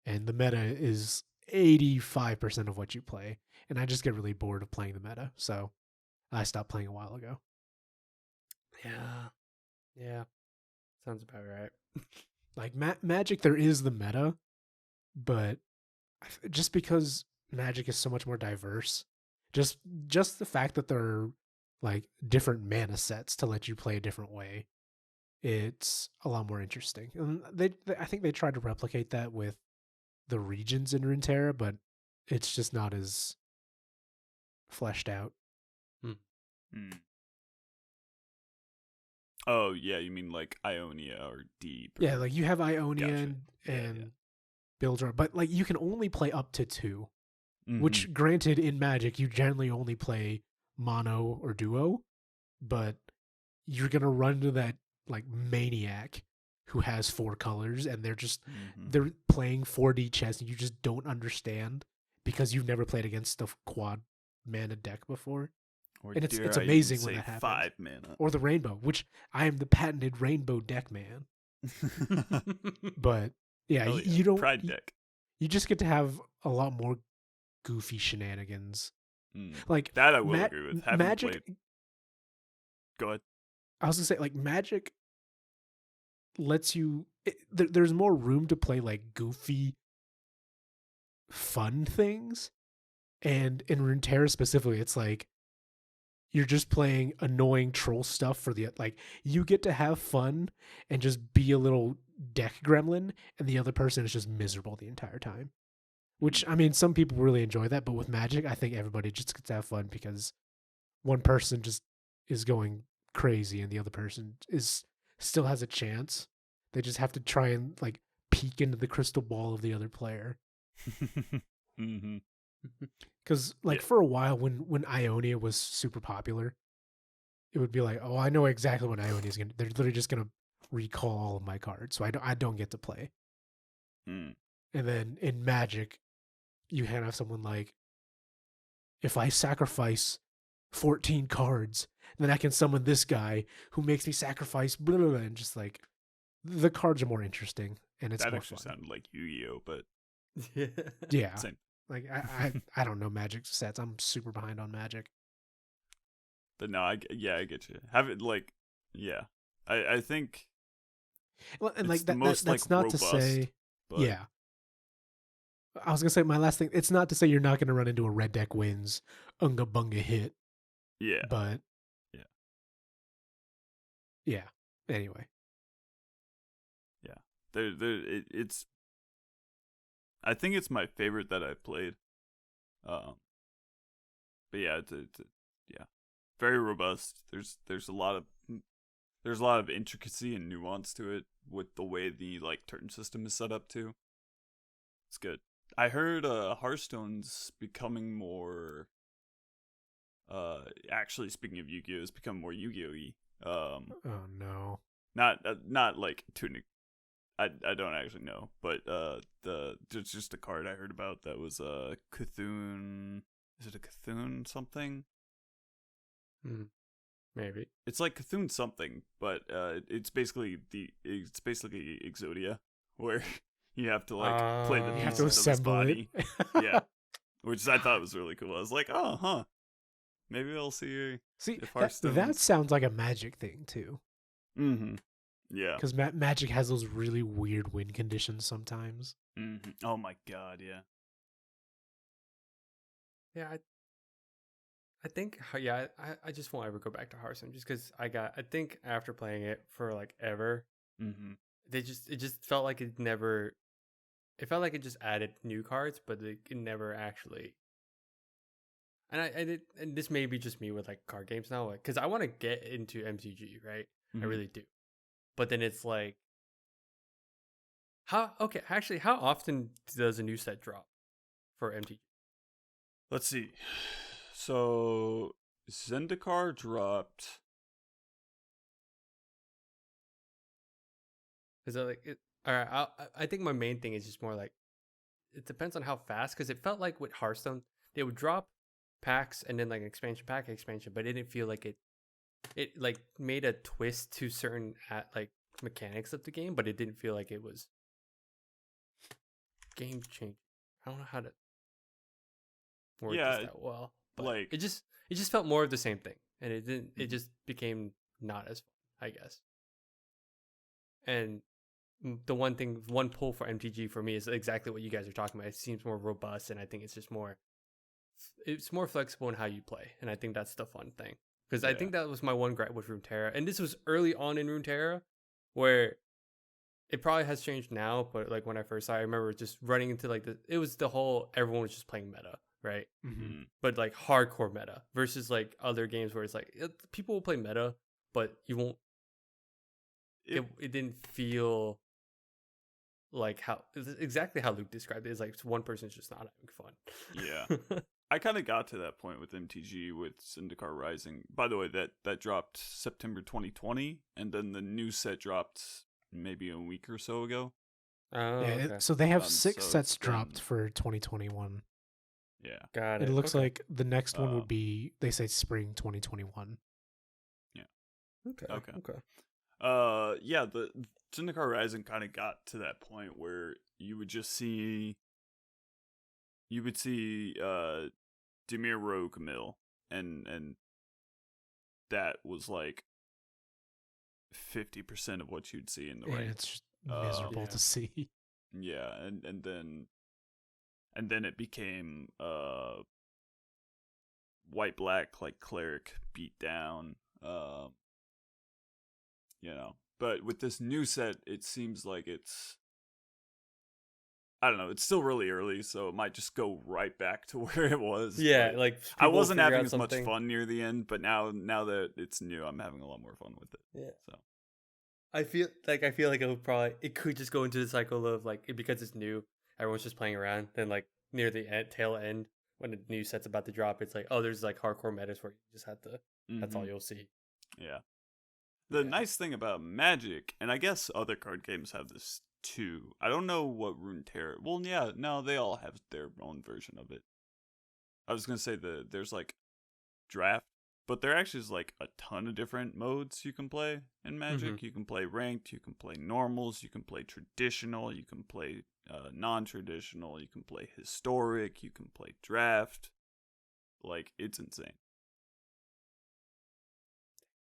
and the meta is 85% of what you play, and I just get really bored of playing the meta, so I stopped playing a while ago. Yeah, sounds about right. Like Magic, there is the meta, but just because Magic is so much more diverse, just the fact that there are like different mana sets to let you play a different way, it's a lot more interesting. And I think they tried to replicate that with the regions in Runeterra, but it's just not as fleshed out. Oh yeah, you mean like Ionia or Deep? Yeah, like you have Ionia and Builder, but like you can only play up to 2. Which, granted, in Magic you generally only play mono or duo, but you're gonna run into that like maniac who has 4 colors, and they're just they're playing 4D chess, and you just don't understand because you've never played against a quad mana deck before. And it's amazing when that happens. 5 mana. Or the rainbow, which I am the patented rainbow deck man. But yeah, you don't Pride deck. You just get to have a lot more goofy shenanigans. Like that I will agree with. Magic. Go ahead. I was gonna say, like, Magic lets you. There's more room to play like goofy, fun things, and in Runeterra specifically, it's like you're just playing annoying troll stuff for the like. You get to have fun and just be a little deck gremlin, and the other person is just miserable the entire time. Which, I mean, some people really enjoy that, but with Magic, I think everybody just gets to have fun because one person just is going crazy and the other person is still has a chance. They just have to try and like peek into the crystal ball of the other player. Mm-hmm. Because like for a while when Ionia was super popular, it would be like, oh, I know exactly what Ionia is gonna. They're literally just gonna recall all of my cards, so I don't get to play. Mm. And then in Magic, you can have someone like, if I sacrifice 14 cards, then I can summon this guy who makes me sacrifice blah, blah, blah, and just like the cards are more interesting and it's that more actually fun. sounded like Yu-Gi-Oh, but yeah. Same. Like I don't know Magic sets. I'm super behind on Magic. But no, I get you. Have it like, yeah. I think. Well, and like that's like not robust, to say, but... yeah. I was gonna say my last thing. It's not to say you're not gonna run into a red deck wins Unga Bunga hit. Yeah. But. Yeah. Yeah. Anyway. Yeah. It's. I think it's my favorite that I've played. But yeah, it's yeah, very robust. There's a lot of intricacy and nuance to it with the way the like turn system is set up too. It's good. I heard Hearthstone's becoming more. Actually, speaking of Yu-Gi-Oh, it's become more Yu-Gi-Oh-y. Oh no. Not like to. I don't actually know, but there's just a card I heard about that was Cthulhu. Is it a Cthulhu something? Maybe it's like Cthulhu something, but it's basically Exodia, where you have to like play the pieces of his body. Yeah, which I thought was really cool. I was like, oh, huh. Maybe I'll see if that sounds like a Magic thing too. Mm-hmm. Yeah, because Magic has those really weird win conditions sometimes. Mm-hmm. Oh my god, yeah. Yeah, I think I just won't ever go back to Hearthstone just because I think after playing it for like ever, it just felt like it felt like it just added new cards, but it never actually. And this may be just me with like card games now, because I want to get into MTG, right? I really do. But then it's like, how often does a new set drop for MTG? Let's see. So Zendikar dropped. Is that like it? All right, I think my main thing is just more like, it depends on how fast, because it felt like with Hearthstone they would drop packs and then like expansion, but it didn't feel like it like made a twist to certain like mechanics of the game, but it didn't feel like it was game changing. I don't know how to word this that well, but like it just felt more of the same thing, and it didn't. It just became not as fun, I guess. And the one pull for MTG for me is exactly what you guys are talking about. It seems more robust, and I think it's just more flexible in how you play, and I think that's the fun thing. Because I think that was my one gripe with Runeterra, and this was early on in Runeterra, where it probably has changed now, but like when I first saw it, I remember just running into like it was the whole, everyone was just playing meta, right? Mm-hmm. But like hardcore meta versus like other games where it's like people will play meta, but you won't. It didn't feel like exactly how Luke described it. It's like one person's just not having fun. Yeah. I kind of got to that point with MTG with Zendikar Rising. By the way, that dropped September 2020, and then the new set dropped maybe a week or so ago. Oh, yeah. Okay. So they have 6 sets dropped for 2021. Yeah, got it. It looks like the next one would be, they say spring 2021. Yeah. Okay. Yeah, the Zendikar Rising kind of got to that point where you would see Dimir Rogue Mill, and that was like 50% of what you'd see in the range. It's just miserable to see. Yeah, and then it became white black, like cleric beat down. But with this new set, it seems like it's, I don't know, it's still really early, so it might just go right back to where it was. Yeah, like I wasn't having as much fun near the end, but now that it's new, I'm having a lot more fun with it. Yeah. So I feel like it could just go into the cycle of like because it's new, everyone's just playing around. Then like near the tail end, when the new set's about to drop, it's like, oh, there's like hardcore metas where you just have to. That's all you'll see. Yeah. The nice thing about Magic, and I guess other card games have this too. I don't know what Runeterra. Well, yeah, no, they all have their own version of it. I was gonna say there's like draft, but there actually is like a ton of different modes you can play in Magic. You can play ranked, you can play normals, you can play traditional, you can play non-traditional, you can play historic, you can play draft. Like, it's insane.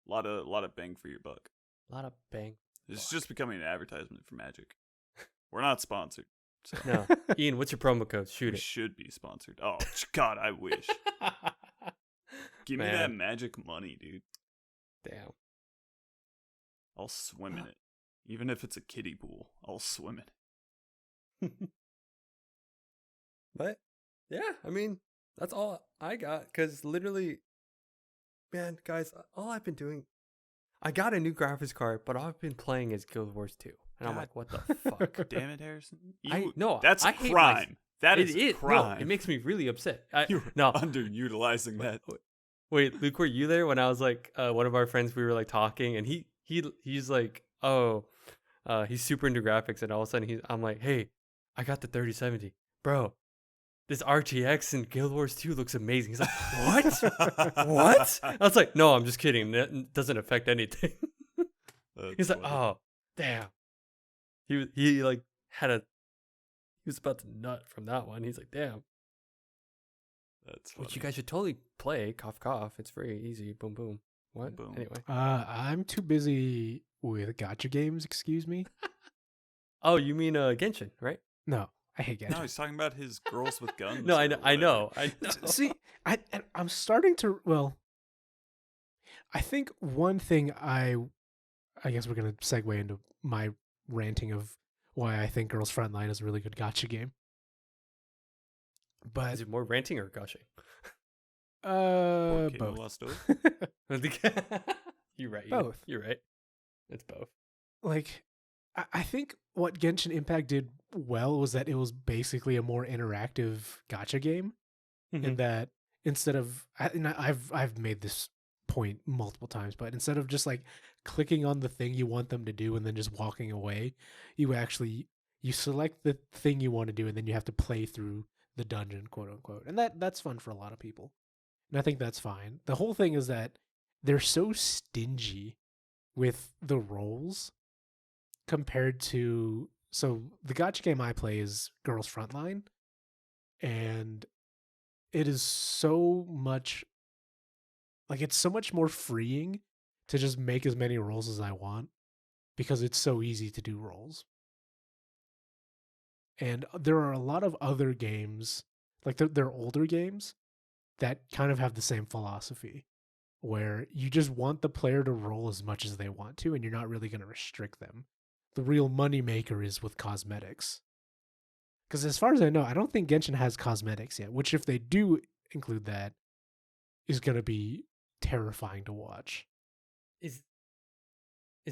A lot of bang for your buck. A lot of bang. It's just becoming an advertisement for Magic. We're not sponsored. So. No. Ian, what's your promo code? Shoot we it. Should be sponsored. Oh, God, I wish. Give me that Magic money, dude. Damn. I'll swim in it. Even if it's a kiddie pool, I'll swim in it. But, yeah, I mean, that's all I got. Because literally, man, guys, all I've been doing, I got a new graphics card, but all I've been playing is Guild Wars 2. And I'm like, what the fuck? Damn it, Harrison. That's crime. That is crime. No, it makes me really upset. You're underutilizing that. Wait, Luke, were you there when I was like, one of our friends, we were like talking, and he's like, oh, he's super into graphics, and all of a sudden I'm like, hey, I got the 3070. Bro, this RTX in Guild Wars 2 looks amazing. He's like, what? What? I was like, no, I'm just kidding. That doesn't affect anything. He's like, oh, damn. He like he was about to nut from that one. He's like, damn. That's funny. Which you guys should totally play. Cough, cough. It's very easy. Boom, boom. What? Boom. Anyway. I'm too busy with gacha games, excuse me. Oh, you mean Genshin, right? No, I hate gacha. No, he's talking about his girls with guns. No, I know. See, I'm starting to, well, I think one thing I guess we're going to segue into my ranting of why I think Girls Frontline is a really good gacha game. But is it more ranting or gushing? Both. You're right. Both. You're right. It's both. Like, I think what Genshin Impact did well was that it was basically a more interactive gacha game. In that instead of, and I've made this point multiple times, but instead of just like clicking on the thing you want them to do and then just walking away, you select the thing you want to do and then you have to play through the dungeon, quote unquote. And that's fun for a lot of people. And I think that's fine. The whole thing is that they're so stingy with the roles compared to, so the gacha game I play is Girls Frontline, and it is so much, like, it's so much more freeing to just make as many roles as I want because it's so easy to do roles. And there are a lot of other games, like they're older games, that kind of have the same philosophy, where you just want the player to roll as much as they want to, and you're not really going to restrict them. The real moneymaker is with cosmetics. Because as far as I know, I don't think Genshin has cosmetics yet, which if they do include that, is going to be terrifying to watch. Is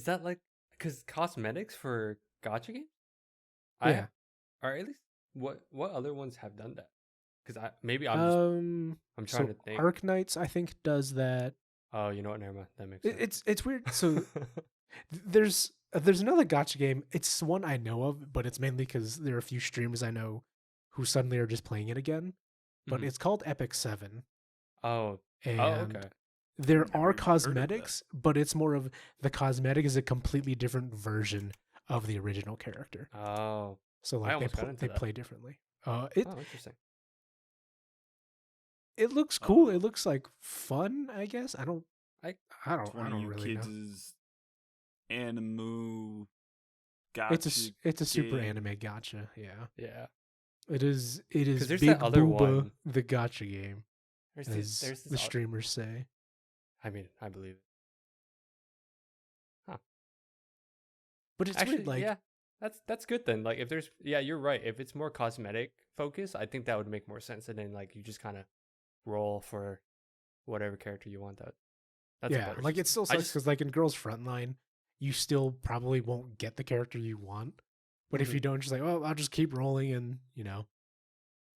that like, because cosmetics for gacha games? Yeah. Or at least what other ones have done that? Because I'm trying to think. Arknights, I think, does that. Oh, you know what? Never mind. That makes sense. It's weird. So there's another gacha game. It's one I know of, but it's mainly because there are a few streamers I know who suddenly are just playing it again. But it's called Epic 7. Oh. And okay. there are cosmetics, but it's more of the cosmetic is a completely different version of the original character. Oh. So like they play differently. Interesting. It looks cool. It looks like fun, I guess. I don't really know. Anime gacha. It's a super anime gacha. Yeah. Yeah. It is Big that other Booba, one. the gacha game, there's the streamers say. I mean, I believe it. Huh. But it's actually weird, like, yeah, that's good then. Like, if there's, yeah, you're right. If it's more cosmetic focus, I think that would make more sense. And then like you just kind of roll for whatever character you want. That's like it still sucks because like in Girls Frontline, you still probably won't get the character you want. But if you don't, just like, well, I'll just keep rolling and,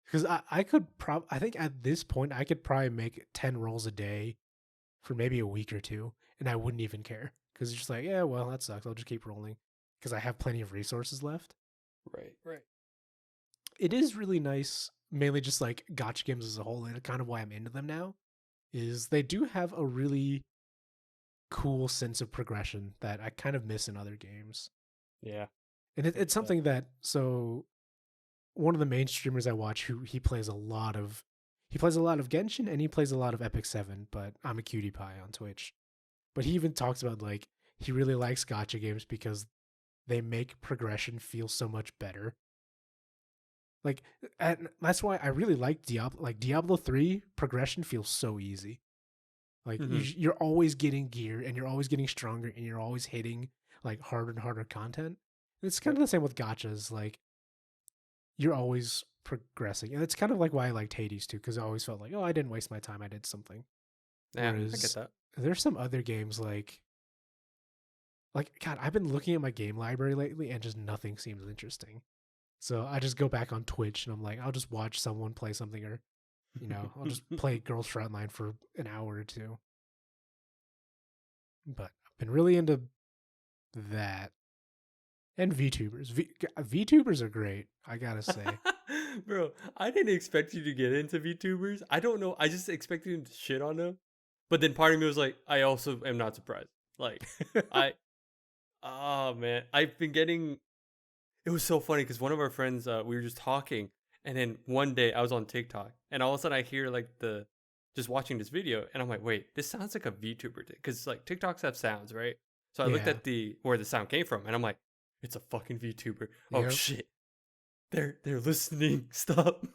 because I think at this point, I could probably make 10 rolls a day for maybe a week or two, and I wouldn't even care. Because it's just like, yeah, well, that sucks. I'll just keep rolling because I have plenty of resources left. Right. It is really nice, mainly just like gacha games as a whole, and kind of why I'm into them now, is they do have a really cool sense of progression that I kind of miss in other games. Yeah. And it's something that, so one of the main streamers I watch, he plays a lot of Genshin and he plays a lot of Epic 7, but I'm a cutie pie on Twitch. But he even talks about like, he really likes gacha games because they make progression feel so much better. Like, and that's why I really like Diablo. Like Diablo 3 progression feels so easy. Like you're always getting gear and you're always getting stronger and you're always hitting like harder and harder content. And it's kind of the same with gachas. Like you're always progressing, and it's kind of like why I liked Hades too, because I always felt like, oh, I didn't waste my time. I did something. Yeah, I get that. There's some other games like God, I've been looking at my game library lately and just nothing seems interesting. So I just go back on Twitch and I'm like, I'll just watch someone play something, or I'll just play Girls Frontline for an hour or two. But I've been really into that. And VTubers. VTubers are great, I gotta say. Bro, I didn't expect you to get into VTubers. I don't know. I just expected you to shit on them. But then part of me was like, I also am not surprised. Like, oh man, I've been getting, it was so funny because one of our friends, we were just talking, and then one day I was on TikTok, and all of a sudden I hear like just watching this video, and I'm like, wait, this sounds like a VTuber thing. Because like TikToks have sounds, right? So I looked at where the sound came from, and I'm like, it's a fucking VTuber. Oh shit. They're listening. Stop.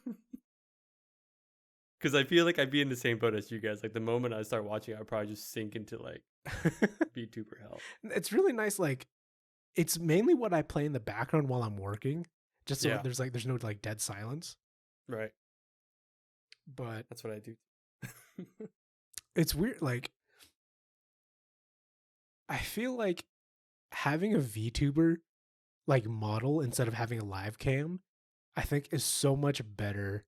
Because I feel like I'd be in the same boat as you guys. Like the moment I start watching, I'd probably just sink into like VTuber hell. It's really nice. Like it's mainly what I play in the background while I'm working. Just so there's no like dead silence. Right. But that's what I do. It's weird. Like I feel like having a VTuber like model instead of having a live cam, I think is so much better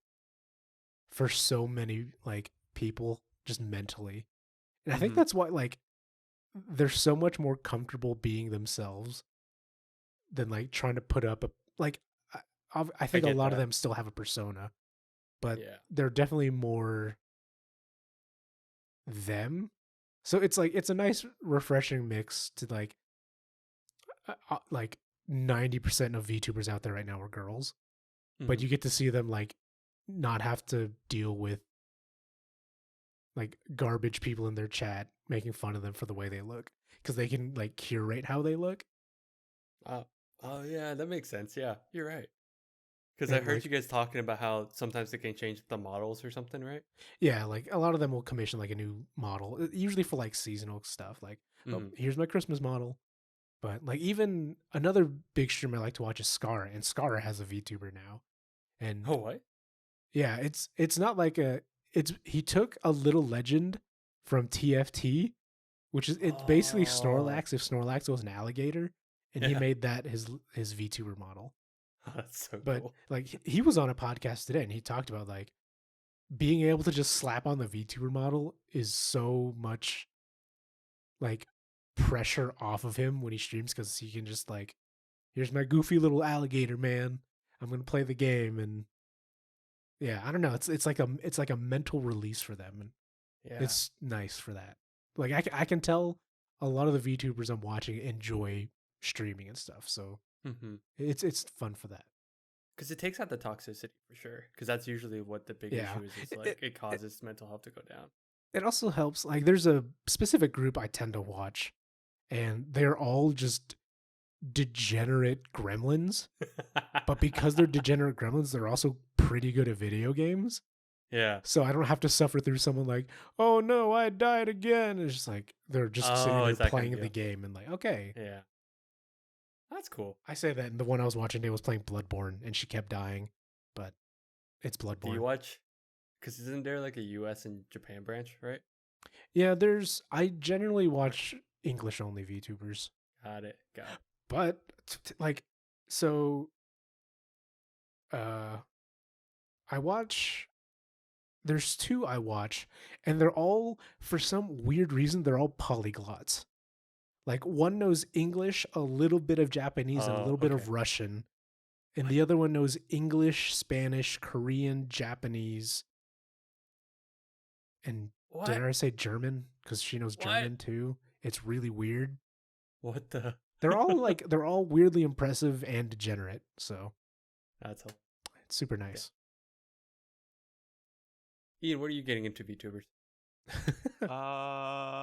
for so many like people just mentally. And I think that's why like they're so much more comfortable being themselves than like trying to put up a like I think a lot of them still have a persona, but they're definitely more them. So it's like it's a nice refreshing mix to like 90% of VTubers out there right now are girls, but you get to see them like not have to deal with like garbage people in their chat making fun of them for the way they look, because they can like curate how they look. Oh yeah, that makes sense. Yeah, you're right. Because I heard you guys talking about how sometimes they can change the models or something, right? Yeah, like a lot of them will commission like a new model, usually for like seasonal stuff. Like, oh, here's my Christmas model. But like even another big streamer I like to watch is Scar, and Scar has a VTuber now. And oh, what? Yeah, it's not like he took a little legend from TFT, which is it's basically Snorlax if Snorlax was an alligator, and he made that his VTuber model. That's so but cool. Like he was on a podcast today and he talked about like being able to just slap on the VTuber model is so much like pressure off of him when he streams, because he can just like, here's my goofy little alligator man, I'm gonna play the game. And yeah, I don't know, it's like a mental release for them, and it's nice for that. Like I can tell a lot of the VTubers I'm watching enjoy streaming and stuff, so it's fun for that. Because it takes out the toxicity for sure. Because that's usually what the big issue is. It's like it causes mental health to go down. It also helps. Like there's a specific group I tend to watch, and they're all just degenerate gremlins. But because they're degenerate gremlins, they're also pretty good at video games. Yeah. So I don't have to suffer through someone like, oh no, I died again. It's just like they're just sitting there playing the game and like, okay. Yeah. That's cool. I say that, and the one I was watching today was playing Bloodborne, and she kept dying, but it's Bloodborne. Do you watch? Because isn't there like a US and Japan branch, right? Yeah, I generally watch English only VTubers. Got it. But like, so, I watch. There's two I watch, and they're all, for some weird reason, they're all polyglots. Like, one knows English, a little bit of Japanese, and a little bit of Russian. And the other one knows English, Spanish, Korean, Japanese, and dare I say German? Because she knows German too. It's really weird. What the? They're all weirdly impressive and degenerate. So that's all. It's super nice. Yeah. Ian, what are you getting into, VTubers?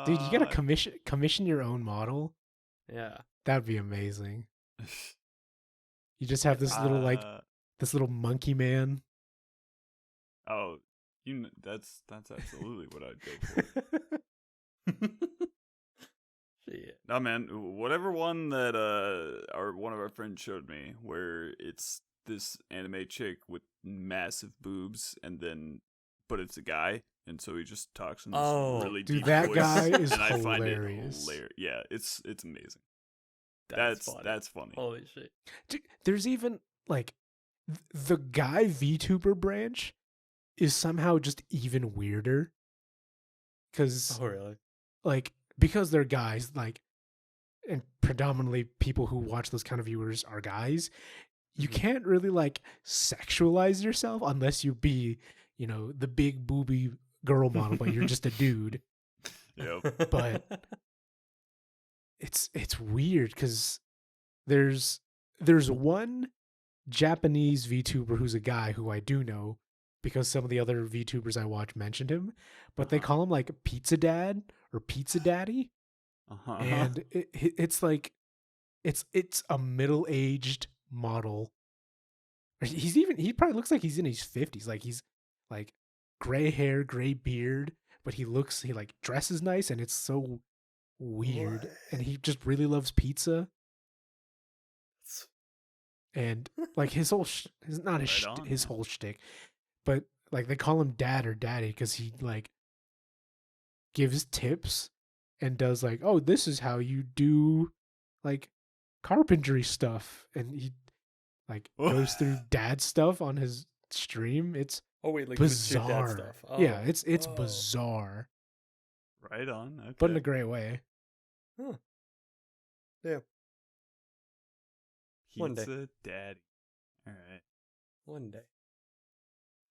Dude, you gotta commission your own model. Yeah, that'd be amazing. You just have this little monkey man. Oh, that's absolutely what I'd go for. Shit. No, man, whatever one that one of our friends showed me, where it's this anime chick with massive boobs, but it's a guy, and so he just talks in this really deep that voice, guy is and hilarious. I find it hilarious. Yeah, it's amazing. That's funny. Holy shit! Dude, there's even like the guy VTuber branch is somehow just even weirder. Because really? Like, because they're guys, like, and predominantly people who watch those kind of viewers are guys. You can't really like sexualize yourself unless you be, the big booby girl model, but you're just a dude. Yep. But it's weird because there's one Japanese VTuber who's a guy who I do know because some of the other VTubers I watch mentioned him, but they call him like Pizza Dad or Pizza Daddy. And it's like it's a middle-aged model. He probably looks like he's in his 50s. Like, he's like gray hair, gray beard, but he like dresses nice, and it's so weird. What? And he just really loves pizza. And like his whole his whole shtick, but like they call him Dad or Daddy because he like gives tips and does like, oh, this is how you do like carpentry stuff, and he like goes through dad stuff on his stream. It's like bizarre. Dad stuff. Yeah, it's bizarre. Right on. Okay. But in a great way. Huh. Yeah. Pizza Daddy. All right. One day.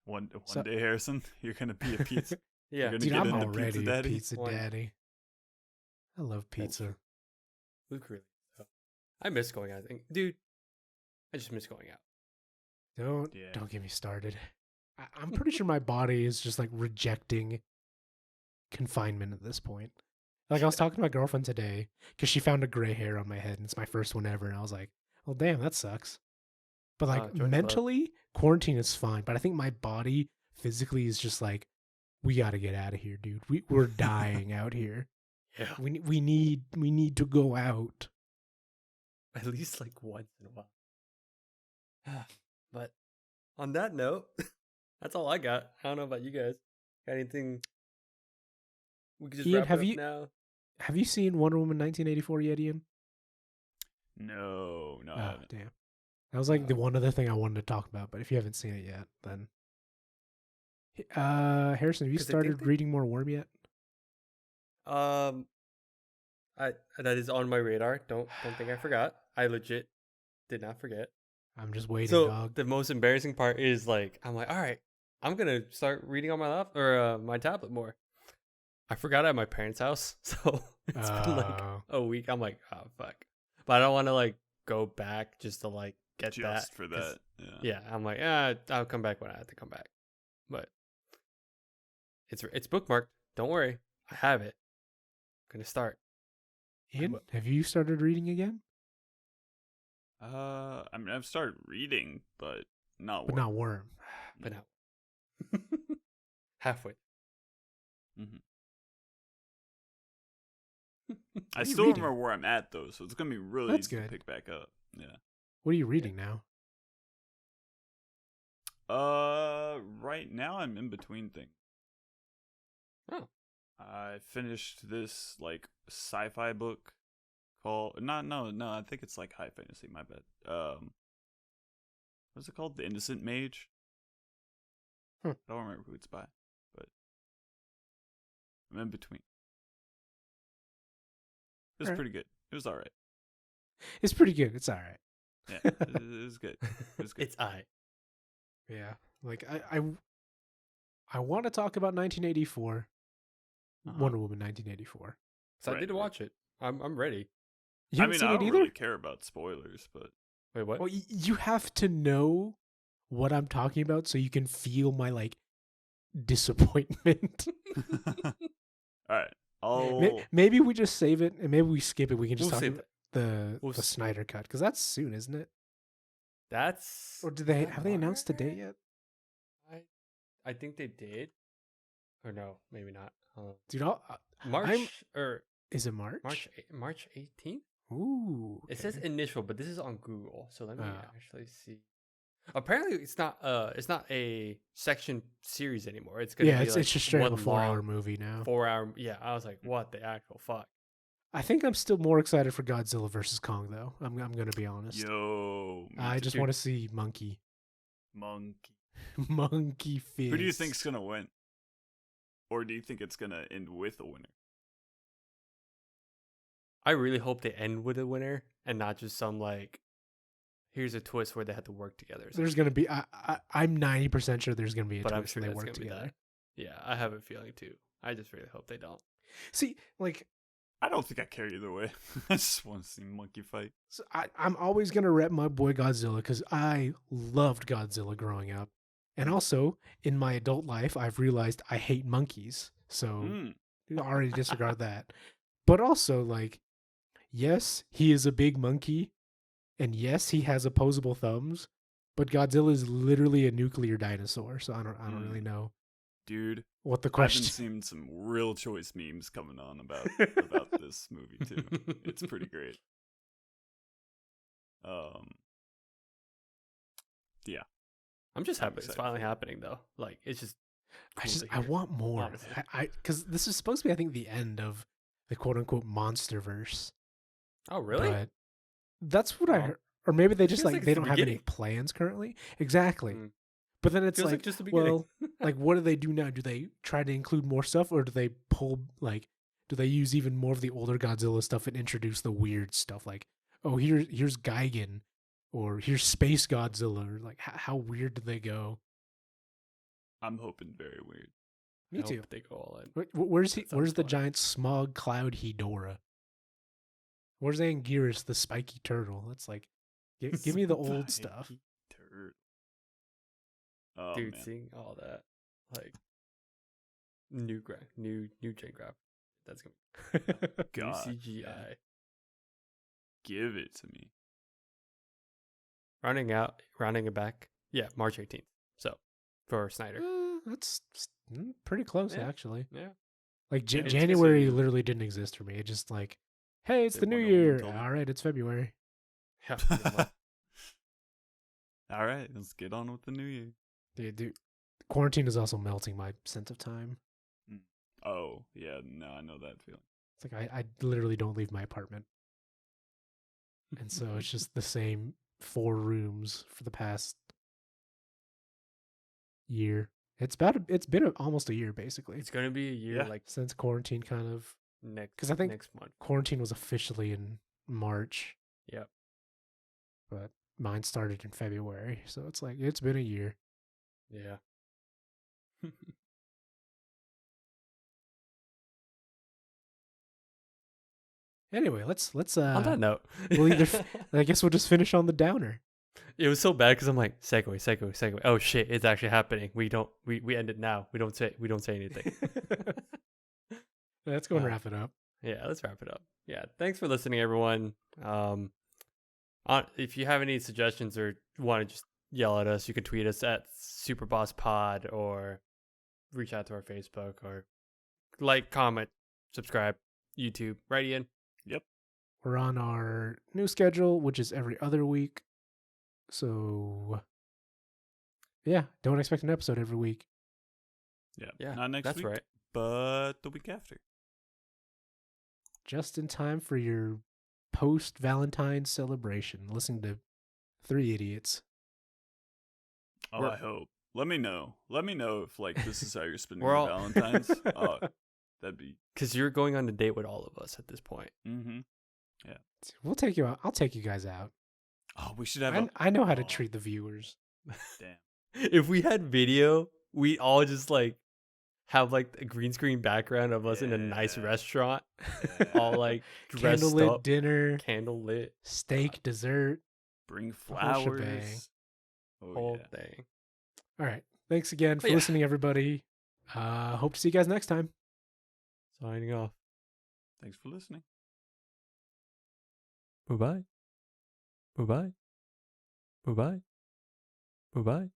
One day, Harrison, you're gonna be a pizza. Yeah, dude, I'm already a Pizza Daddy. I love pizza. Luc really. I miss going out. Dude, I just miss going out. Don't get me started. I'm pretty sure my body is just like rejecting confinement at this point. Like, I was talking to my girlfriend today because she found a gray hair on my head, and it's my first one ever, and I was like, well, damn, that sucks. But like mentally, quarantine is fine. But I think my body physically is just like, we got to get out of here, dude. We're dying out here. Yeah, we need to go out. At least like once in a while. But on that note, that's all I got. I don't know about you guys. Got anything? We could just Ian, wrap it up now. Have you seen Wonder Woman 1984 yet, Ian? No. Oh, damn. That was like the one other thing I wanted to talk about, but if you haven't seen it yet, then Harrison, have you started reading more Worm yet? That is on my radar. Don't think I forgot. I legit did not forget. I'm just waiting, so, dog. The most embarrassing part is like, I'm like, all right, I'm gonna start reading on my laptop or my tablet more. I forgot at my parents' house, so it's been like a week. I'm like, oh fuck, but I don't want to like go back just to like get just that for that. Yeah, I'm like, I'll come back when I have to come back. But it's bookmarked. Don't worry, I have it. I'm gonna start. Ian, have you started reading again? I mean, I've started reading, but not Worm. Not Worm. But now. Halfway. Mm-hmm. I still remember where I'm at, though, so it's going to be really easy to pick back up. Yeah. What are you reading now? Right now I'm in between things. Oh. I finished this, like, sci-fi book called. No. I think it's like high fantasy. My bad. What's it called? The Innocent Mage. I don't remember who it's by, but I'm in between. It was pretty good. It was all right. It's pretty good. It's all right. Yeah, it was good. It was good. It's all right. Yeah, like I want to talk about 1984, Wonder Woman 1984. So I did watch it. I'm ready. You I haven't mean, seen I it don't either? really care about spoilers, but Wait, what? Well, you have to know what I'm talking about so you can feel my like disappointment. all right. Maybe we just save it and maybe we skip it. We can just We'll talk save about the Snyder cut because that's soon, isn't it? That's. Or have they announced the date yet? I think they did. Or no, maybe not. Dude, March is it March? March 18th. Ooh, okay. It says initial, but this is on Google, so let me actually see. Apparently, it's not a section series anymore. It's gonna be it's just straight up a 4-hour movie now. 4-hour, yeah. I was like, what the actual fuck? I think I'm still more excited for Godzilla versus Kong, though. I'm gonna be honest. Yo, I just want to see Monkey Fist. Who do you think's gonna win? Or do you think it's gonna end with a winner? I really hope they end with a winner and not just some like, here's a twist where they have to work together. There's gonna be. I'm 90% sure there's gonna be a twist. I'm sure they that's work gonna together. Be that. Yeah, I have a feeling too. I just really hope they don't. See, like, I don't think I care either way. I just want to see Monkey fight. So I'm always gonna rep my boy Godzilla because I loved Godzilla growing up, and also in my adult life, I've realized I hate monkeys. So I already disregard that. But also, like, yes, he is a big monkey, and yes, he has opposable thumbs. But Godzilla is literally a nuclear dinosaur, so I don't really know, dude. What the question? I've been seeing some real choice memes coming on about this movie too. It's pretty great. Yeah. I'm just happy it's finally happening though. Like it's just cool I want more. Because this is supposed to be, I think, the end of the quote unquote MonsterVerse. Oh really? But that's what I heard. Or maybe they just like they don't have any beginning. Plans currently. Exactly. But then it's like just the beginning. well, like what do they do now? Do they try to include more stuff, or do they do they use even more of the older Godzilla stuff and introduce the weird stuff? Like, oh, here's Gigan, or here's Space Godzilla. Or like, how weird do they go? I'm hoping very weird. Me too. They go all in. Where's the giant smog cloud Hedorah? Where's Anguirus, the spiky turtle? That's like, give me the old stuff. Oh, dude, man. seeing all that, like new gen graph, that's gonna be God, new CGI. Man. Give it to me. Rounding it back, yeah, March 18th. So for Snyder, that's pretty close actually. Yeah, like January literally didn't exist for me. It just like, hey, it's the new year. All right, it's February. Yeah. All right, let's get on with the new year. Dude, quarantine is also melting my sense of time. Oh, yeah, no, I know that feeling. It's like I literally don't leave my apartment. And so it's just the same 4 rooms for the past year. It's been almost a year basically. It's going to be a year like since quarantine kind of next I think next month. Quarantine was officially in March. Yep. But mine started in February, so it's like it's been a year. Yeah. Anyway, let's on that note, I guess we'll just finish on the downer. It was so bad because I'm like segue. Oh shit, it's actually happening. We end it now. We don't say anything. Let's go and wrap it up. Yeah, let's wrap it up. Yeah, thanks for listening, everyone. If you have any suggestions or want to just yell at us, you can tweet us at SuperBoss Pod or reach out to our Facebook or like, comment, subscribe, YouTube, right, Ian? Yep. We're on our new schedule, which is every other week. So, yeah, don't expect an episode every week. Yeah, not next week. That's right. But the week after. Just in time for your post-Valentine's celebration, listening to three idiots. Oh, I hope. Let me know. Let me know if like this is how you're spending your Valentine's. That'd be because you're going on a date with all of us at this point. Mm-hmm. Yeah, we'll take you out. I'll take you guys out. Oh, we should have. I know how to treat the viewers. Damn. If we had video, we all just like have like a green screen background of us in a nice restaurant, all like dressed candlelit up, dinner, candlelit steak, dessert, bring flowers, whole thing. All right, thanks again for listening, everybody. Hope to see you guys next time. Signing off. Thanks for listening. Bye bye. Bye bye. Bye bye. Bye bye.